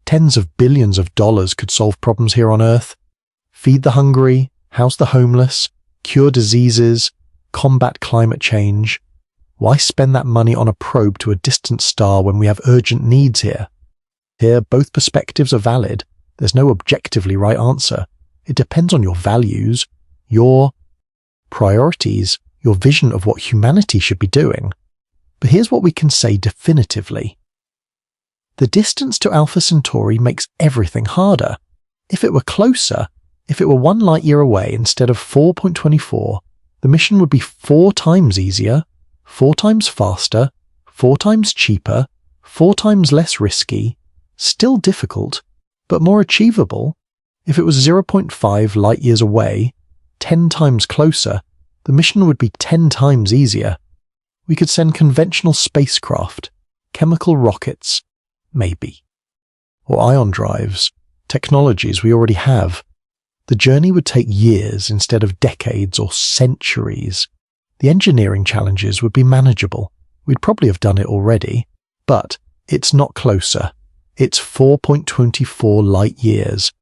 Tens of billions of dollars could solve problems here on Earth. Feed the hungry, house the homeless, cure diseases, combat climate change. Why spend that money on a probe to a distant star when we have urgent needs here? Here, both perspectives are valid. There's no objectively right answer. It depends on your values, your priorities, your vision of what humanity should be doing. But here's what we can say definitively. The distance to Alpha Centauri makes everything harder. If it were closer, if it were 1 light year away instead of 4.24, the mission would be 4 times easier, 4 times faster, 4 times cheaper, 4 times less risky, still difficult, but more achievable. If it was 0.5 light years away, 10 times closer, the mission would be 10 times easier. We could send conventional spacecraft, chemical rockets, maybe, or ion drives, technologies we already have. The journey would take years instead of decades or centuries. The engineering challenges would be manageable. We'd probably have done it already, but it's not closer. It's 4.24 light years,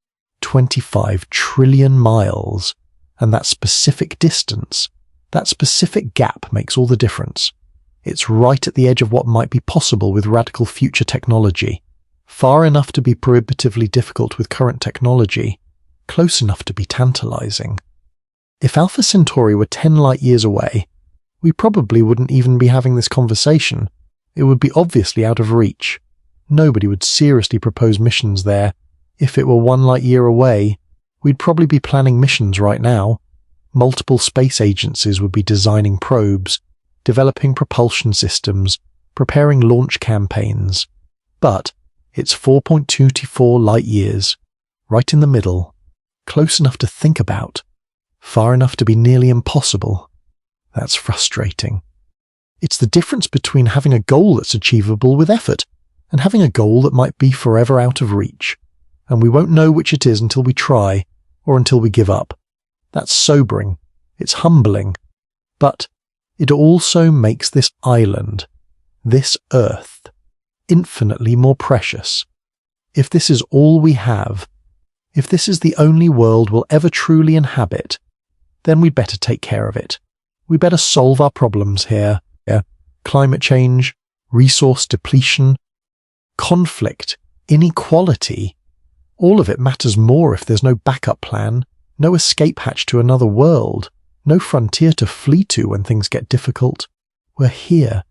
25 trillion miles, and that specific distance, that specific gap makes all the difference. It's right at the edge of what might be possible with radical future technology, far enough to be prohibitively difficult with current technology, close enough to be tantalizing. If Alpha Centauri were 10 light years away, we probably wouldn't even be having this conversation. It would be obviously out of reach. Nobody would seriously propose missions there. If it were 1 light year away, we'd probably be planning missions right now. Multiple space agencies would be designing probes, developing propulsion systems, preparing launch campaigns. But it's 4.24 light years, right in the middle, close enough to think about, far enough to be nearly impossible. That's frustrating. It's the difference between having a goal that's achievable with effort and having a goal that might be forever out of reach, and we won't know which it is until we try or until we give up. That's sobering. It's humbling. But it also makes this island, this Earth, infinitely more precious. If this is all we have, if this is the only world we'll ever truly inhabit, then we'd better take care of it. We better solve our problems here. Climate change, resource depletion, conflict, inequality. All of it matters more if there's no backup plan, no escape hatch to another world, no frontier to flee to when things get difficult. We're here.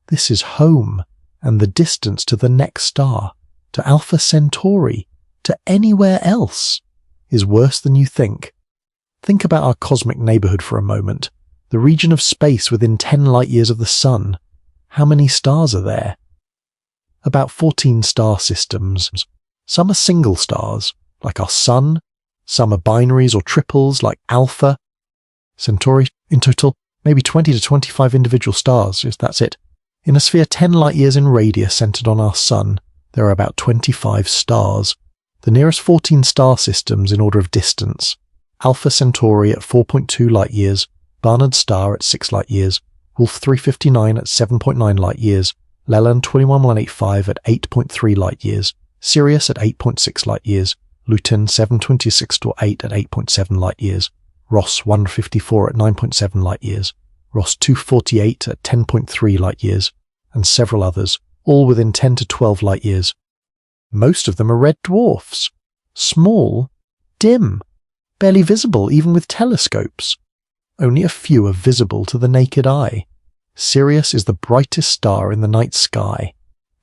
This is home. And the distance to the next star, to Alpha Centauri, to anywhere else, is worse than you think. Think about our cosmic neighborhood for a moment. The region of space within 10 light-years of the Sun. How many stars are there? About 14 star systems. Some are single stars, like our Sun. Some are binaries or triples, like Alpha Centauri. In total, maybe 20 to 25 individual stars, that's it. In a sphere 10 light-years in radius centered on our Sun, there are about 25 stars. The nearest 14 star systems in order of distance: Alpha Centauri at 4.2 light-years, Barnard Star at 6 light-years, Wolf 359 at 7.9 light-years, Leland 21185 at 8.3 light-years, Sirius at 8.6 light-years, Luton 726-8 at 8.7 light-years, Ross 154 at 9.7 light-years, Ross 248 at 10.3 light-years, and several others, all within 10 to 12 light-years. Most of them are red dwarfs. Small, dim, barely visible even with telescopes. Only a few are visible to the naked eye. Sirius is the brightest star in the night sky.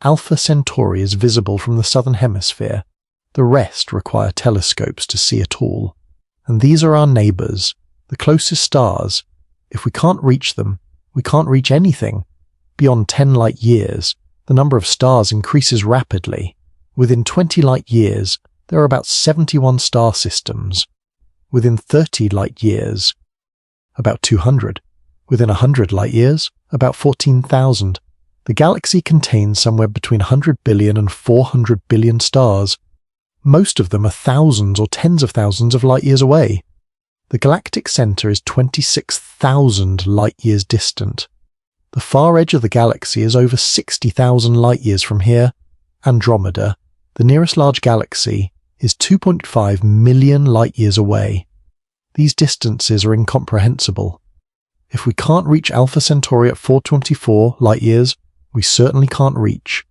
Alpha Centauri is visible from the southern hemisphere. The rest require telescopes to see at all. And these are our neighbours, the closest stars. If we can't reach them, we can't reach anything. Beyond 10 light-years, the number of stars increases rapidly. Within 20 light-years, there are about 71 star systems. Within 30 light-years, about 200. Within 100 light-years, about 14,000. The galaxy contains somewhere between 100 billion and 400 billion stars. Most of them are thousands or tens of thousands of light-years away. The galactic centre is 26,000 light-years distant. The far edge of the galaxy is over 60,000 light-years from here. Andromeda, the nearest large galaxy, is 2.5 million light-years away. These distances are incomprehensible. If we can't reach Alpha Centauri at 424 light-years, we certainly can't reach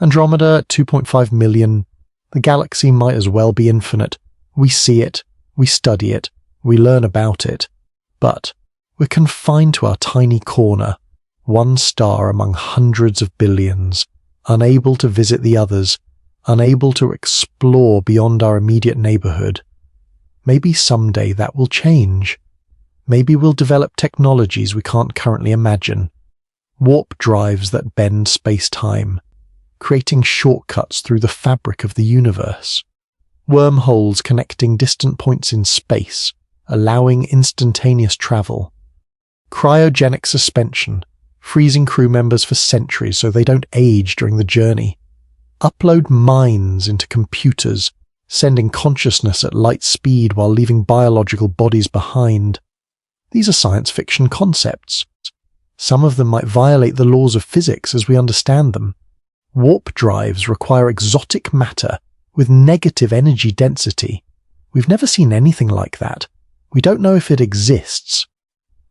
Andromeda at 2.5 million. The galaxy might as well be infinite. We see it, we study it, we learn about it. But we're confined to our tiny corner, one star among hundreds of billions, unable to visit the others, unable to explore beyond our immediate neighborhood. Maybe someday that will change. Maybe we'll develop technologies we can't currently imagine. Warp drives that bend space-time, creating shortcuts through the fabric of the universe. Wormholes connecting distant points in space, allowing instantaneous travel. Cryogenic suspension, freezing crew members for centuries so they don't age during the journey. Upload minds into computers, sending consciousness at light speed while leaving biological bodies behind. These are science fiction concepts. Some of them might violate the laws of physics as we understand them. Warp drives require exotic matter with negative energy density. We've never seen anything like that. We don't know if it exists.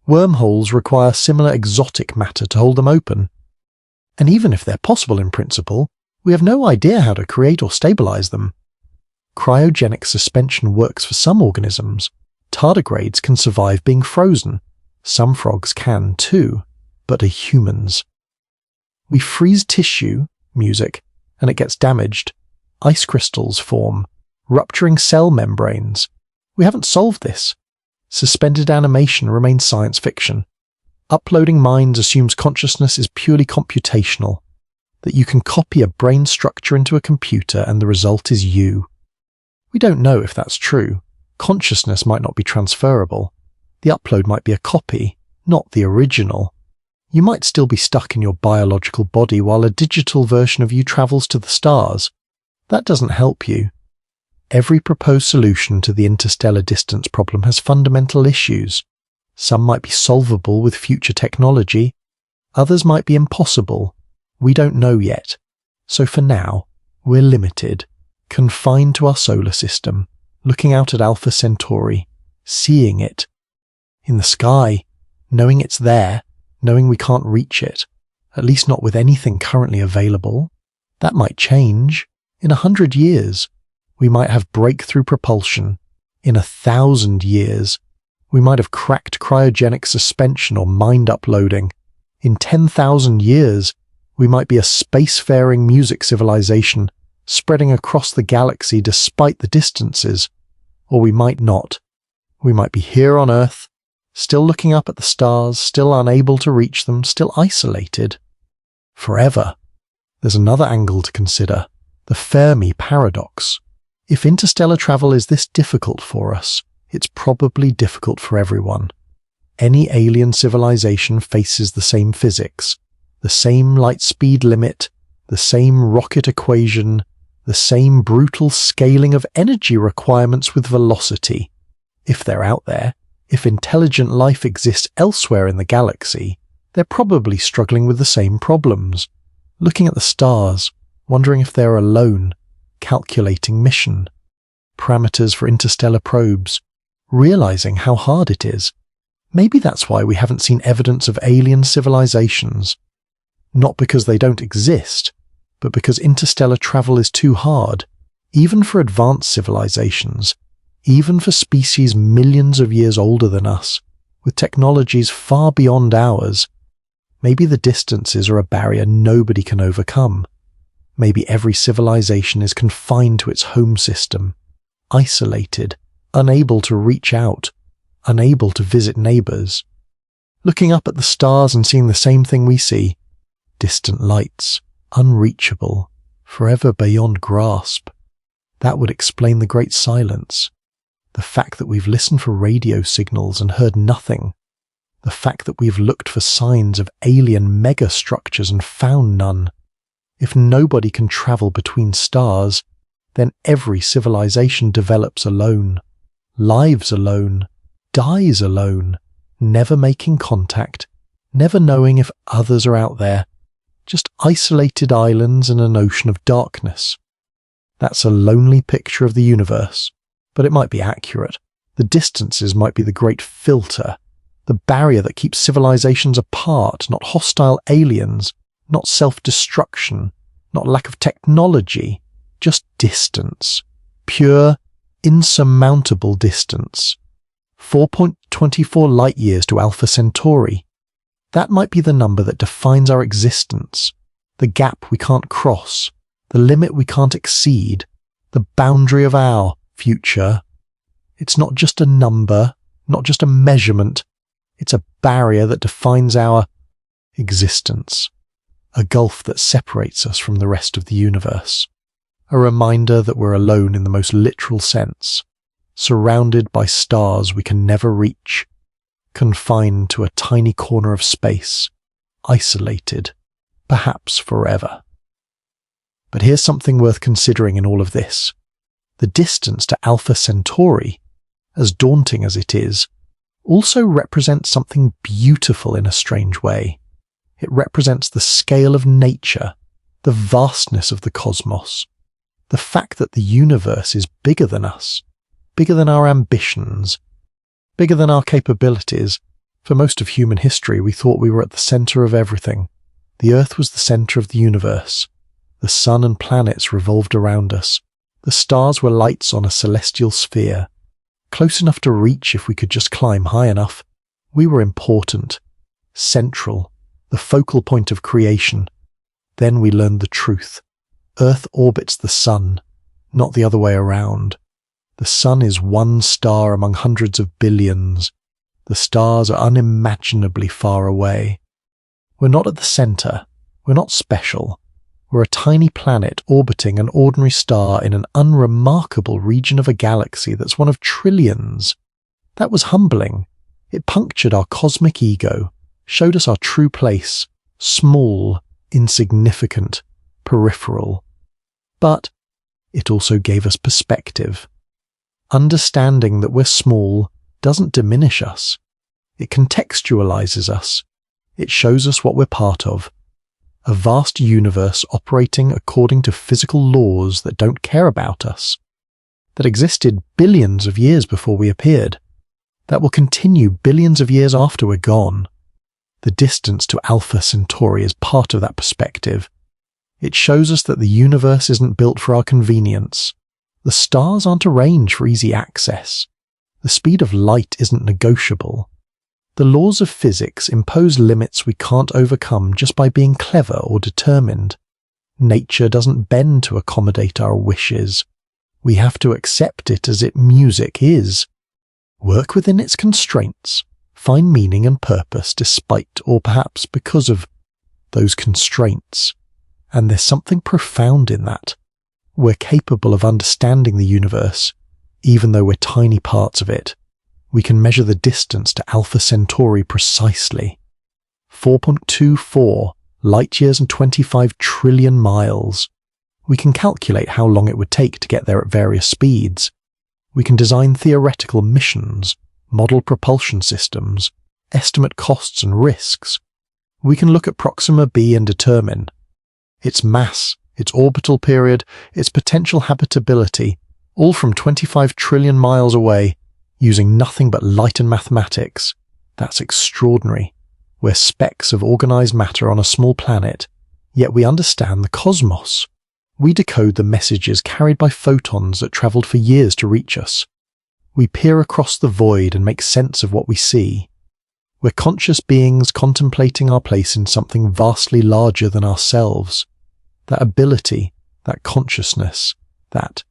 Wormholes require similar exotic matter to hold them open. And even if they're possible in principle, we have no idea how to create or stabilize them. Cryogenic suspension works for some organisms. Tardigrades can survive being frozen. Some frogs can too, but are humans. We freeze tissue, music, and it gets damaged. Ice crystals form, rupturing cell membranes. We haven't solved this. Suspended animation remains science fiction. Uploading minds assumes consciousness is purely computational, that you can copy a brain structure into a computer and the result is you. We don't know if that's true. Consciousness might not be transferable. The upload might be a copy, not the original. You might still be stuck in your biological body while a digital version of you travels to the stars. That doesn't help you. Every proposed solution to the interstellar distance problem has fundamental issues. Some might be solvable with future technology. Others might be impossible. We don't know yet. So for now, we're limited, confined to our solar system, looking out at Alpha Centauri, seeing it. In the sky, knowing it's there, knowing we can't reach it, at least not with anything currently available. That might change. In 100 years. we might have breakthrough propulsion. In 1,000 years, we might have cracked cryogenic suspension or mind uploading. In 10,000 years, we might be a spacefaring music civilization spreading across the galaxy despite the distances. Or we might not. We might be here on Earth, still looking up at the stars, still unable to reach them, still isolated. Forever. There's another angle to consider, the Fermi paradox. If interstellar travel is this difficult for us, it's probably difficult for everyone. Any alien civilization faces the same physics, the same light speed limit, the same rocket equation, the same brutal scaling of energy requirements with velocity. If they're out there, if intelligent life exists elsewhere in the galaxy, they're probably struggling with the same problems. Looking at the stars, wondering if they're alone, calculating mission, parameters for interstellar probes, realizing how hard it is. Maybe that's why we haven't seen evidence of alien civilizations. Not because they don't exist, but because interstellar travel is too hard, even for advanced civilizations, even for species millions of years older than us, with technologies far beyond ours. Maybe the distances are a barrier nobody can overcome. Maybe every civilization is confined to its home system, isolated, unable to reach out, unable to visit neighbors. Looking up at the stars and seeing the same thing we see, distant lights, unreachable, forever beyond grasp. That would explain the great silence. The fact that we've listened for radio signals and heard nothing. The fact that we've looked for signs of alien megastructures and found none. If nobody can travel between stars, then every civilization develops alone, lives alone, dies alone, never making contact, never knowing if others are out there, just isolated islands in an ocean of darkness. That's a lonely picture of the universe, but it might be accurate. The distances might be the great filter, the barrier that keeps civilizations apart, not hostile aliens, not self-destruction, not lack of technology, just distance. Pure, insurmountable distance. 4.24 light-years to Alpha Centauri. That might be the number that defines our existence, the gap we can't cross, the limit we can't exceed, the boundary of our future. It's not just a number, not just a measurement, it's a barrier that defines our existence, a gulf that separates us from the rest of the universe, a reminder that we're alone in the most literal sense, surrounded by stars we can never reach, confined to a tiny corner of space, isolated, perhaps forever. But here's something worth considering in all of this. The distance to Alpha Centauri, as daunting as it is, also represents something beautiful in a strange way. It represents the scale of nature, the vastness of the cosmos, the fact that the universe is bigger than us, bigger than our ambitions, bigger than our capabilities. For most of human history, we thought we were at the center of everything. The Earth was the center of the universe. The sun and planets revolved around us. The stars were lights on a celestial sphere, close enough to reach if we could just climb high enough. We were important, central, the focal point of creation. Then we learned the truth. Earth orbits the sun, not the other way around. The sun is one star among hundreds of billions. The stars are unimaginably far away. We're not at the center. We're not special. We're a tiny planet orbiting an ordinary star in an unremarkable region of a galaxy that's one of trillions. That was humbling. It punctured our cosmic ego, showed us our true place, small, insignificant, peripheral. But it also gave us perspective. Understanding that we're small doesn't diminish us. It contextualizes us. It shows us what we're part of. A vast universe operating according to physical laws that don't care about us, that existed billions of years before we appeared, that will continue billions of years after we're gone. The distance to Alpha Centauri is part of that perspective. It shows us that the universe isn't built for our convenience, The stars aren't arranged for easy access. The speed of light isn't negotiable. The laws of physics impose limits we can't overcome just by being clever or determined. Nature doesn't bend to accommodate our wishes. We have to accept it as its music is. Work within its constraints, find meaning and purpose despite or perhaps because of those constraints. And there's something profound in that. We're capable of understanding the universe, even though we're tiny parts of it. We can measure the distance to Alpha Centauri precisely. 4.24 light years and 25 trillion miles. We can calculate how long it would take to get there at various speeds. We can design theoretical missions, model propulsion systems, estimate costs and risks. We can look at Proxima b and determine its mass, its orbital period, its potential habitability, all from 25 trillion miles away, using nothing but light and mathematics. That's extraordinary. We're specks of organized matter on a small planet, yet we understand the cosmos. We decode the messages carried by photons that traveled for years to reach us. We peer across the void and make sense of what we see. We're conscious beings contemplating our place in something vastly larger than ourselves. That ability, that consciousness, that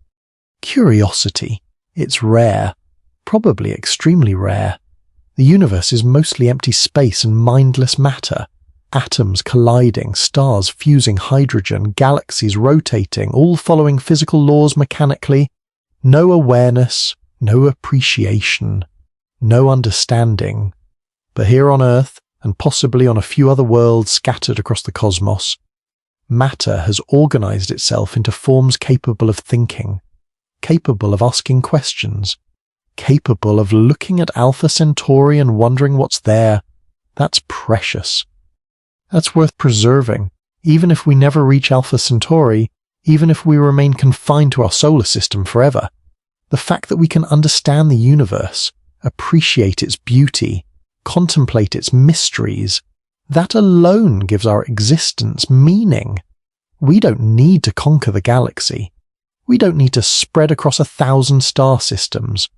curiosity, it's rare, probably extremely rare. The universe is mostly empty space and mindless matter. Atoms colliding, stars fusing hydrogen, galaxies rotating, all following physical laws mechanically. No awareness, no appreciation, no understanding. But here on Earth, and possibly on a few other worlds scattered across the cosmos, matter has organized itself into forms capable of thinking, capable of asking questions, capable of looking at Alpha Centauri and wondering what's there. That's precious. That's worth preserving, even if we never reach Alpha Centauri, even if we remain confined to our solar system forever. The fact that we can understand the universe, appreciate its beauty, contemplate its mysteries, that alone gives our existence meaning. We don't need to conquer the galaxy. We don't need to spread across 1,000 star systems.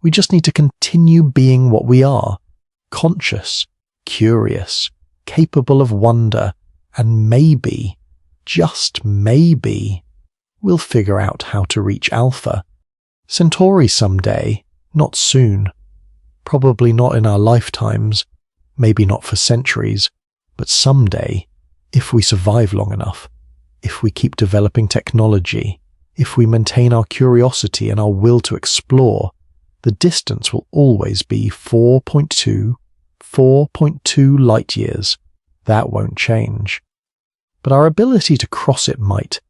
We just need to continue being what we are, conscious, curious, capable of wonder, and maybe, just maybe, we'll figure out how to reach Alpha Centauri someday, not soon. Probably not in our lifetimes, maybe not for centuries, but someday, if we survive long enough, if we keep developing technology, if we maintain our curiosity and our will to explore, the distance will always be 4.2 light years. That won't change. But our ability to cross it might,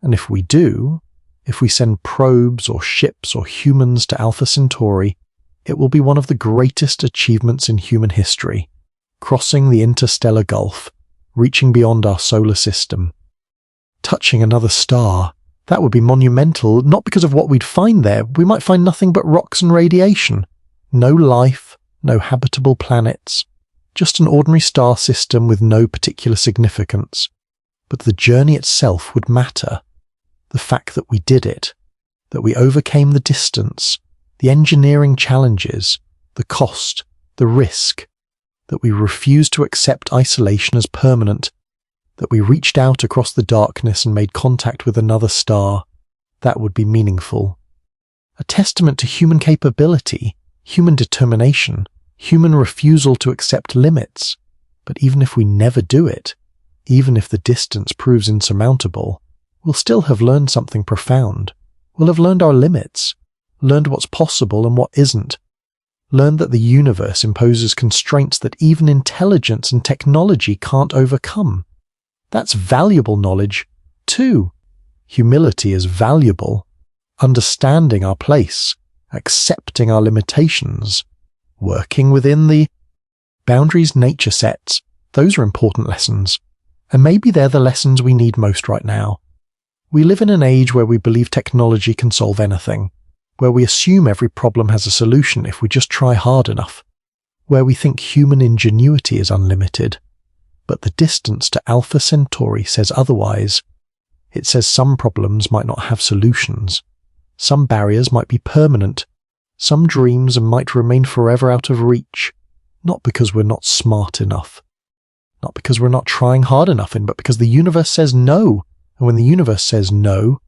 and if we do, if we send probes or ships or humans to Alpha Centauri, it will be one of the greatest achievements in human history, crossing the interstellar gulf, reaching beyond our solar system. Touching another star, that would be monumental, not because of what we'd find there. We might find nothing but rocks and radiation. No life, no habitable planets, just an ordinary star system with no particular significance. But the journey itself would matter. The fact that we did it, that we overcame the distance, the engineering challenges, the cost, the risk, that we refused to accept isolation as permanent, that we reached out across the darkness and made contact with another star, that would be meaningful. A testament to human capability, human determination, human refusal to accept limits. But even if we never do it, even if the distance proves insurmountable, we'll still have learned something profound. We'll have learned our limits, learned what's possible and what isn't, learned that the universe imposes constraints that even intelligence and technology can't overcome. That's valuable knowledge, too. Humility is valuable. Understanding our place, accepting our limitations, working within the boundaries nature sets, those are important lessons. And maybe they're the lessons we need most right now. We live in an age where we believe technology can solve anything, where we assume every problem has a solution if we just try hard enough, where we think human ingenuity is unlimited. But the distance to Alpha Centauri says otherwise. It says some problems might not have solutions. Some barriers might be permanent. Some dreams might remain forever out of reach, not because we're not smart enough, not because we're not trying hard enough, but because the universe says no. And when the universe says no,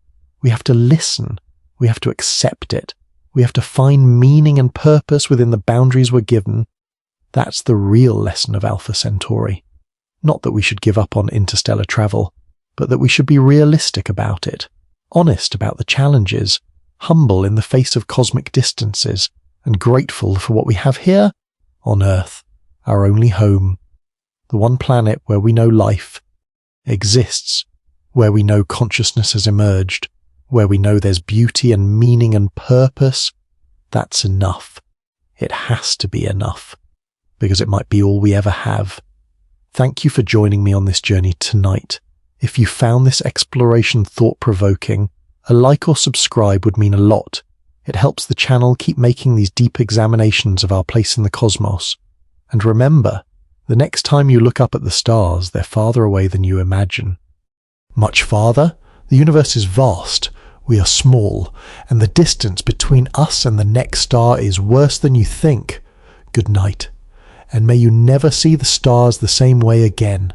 we have to listen. We have to accept it. We have to find meaning and purpose within the boundaries we're given. That's the real lesson of Alpha Centauri. Not that we should give up on interstellar travel, but that we should be realistic about it, honest about the challenges, humble in the face of cosmic distances, and grateful for what we have here on Earth, our only home, the one planet where we know life exists, where we know consciousness has emerged, where we know there's beauty and meaning and purpose. That's enough. It has to be enough, because it might be all we ever have. Thank you for joining me on this journey tonight. If you found this exploration thought-provoking, a like or subscribe would mean a lot. It helps the channel keep making these deep examinations of our place in the cosmos. And remember, the next time you look up at the stars, they're farther away than you imagine. Much farther? The universe is vast. We are small, and the distance between us and the next star is worse than you think. Good night, and may you never see the stars the same way again.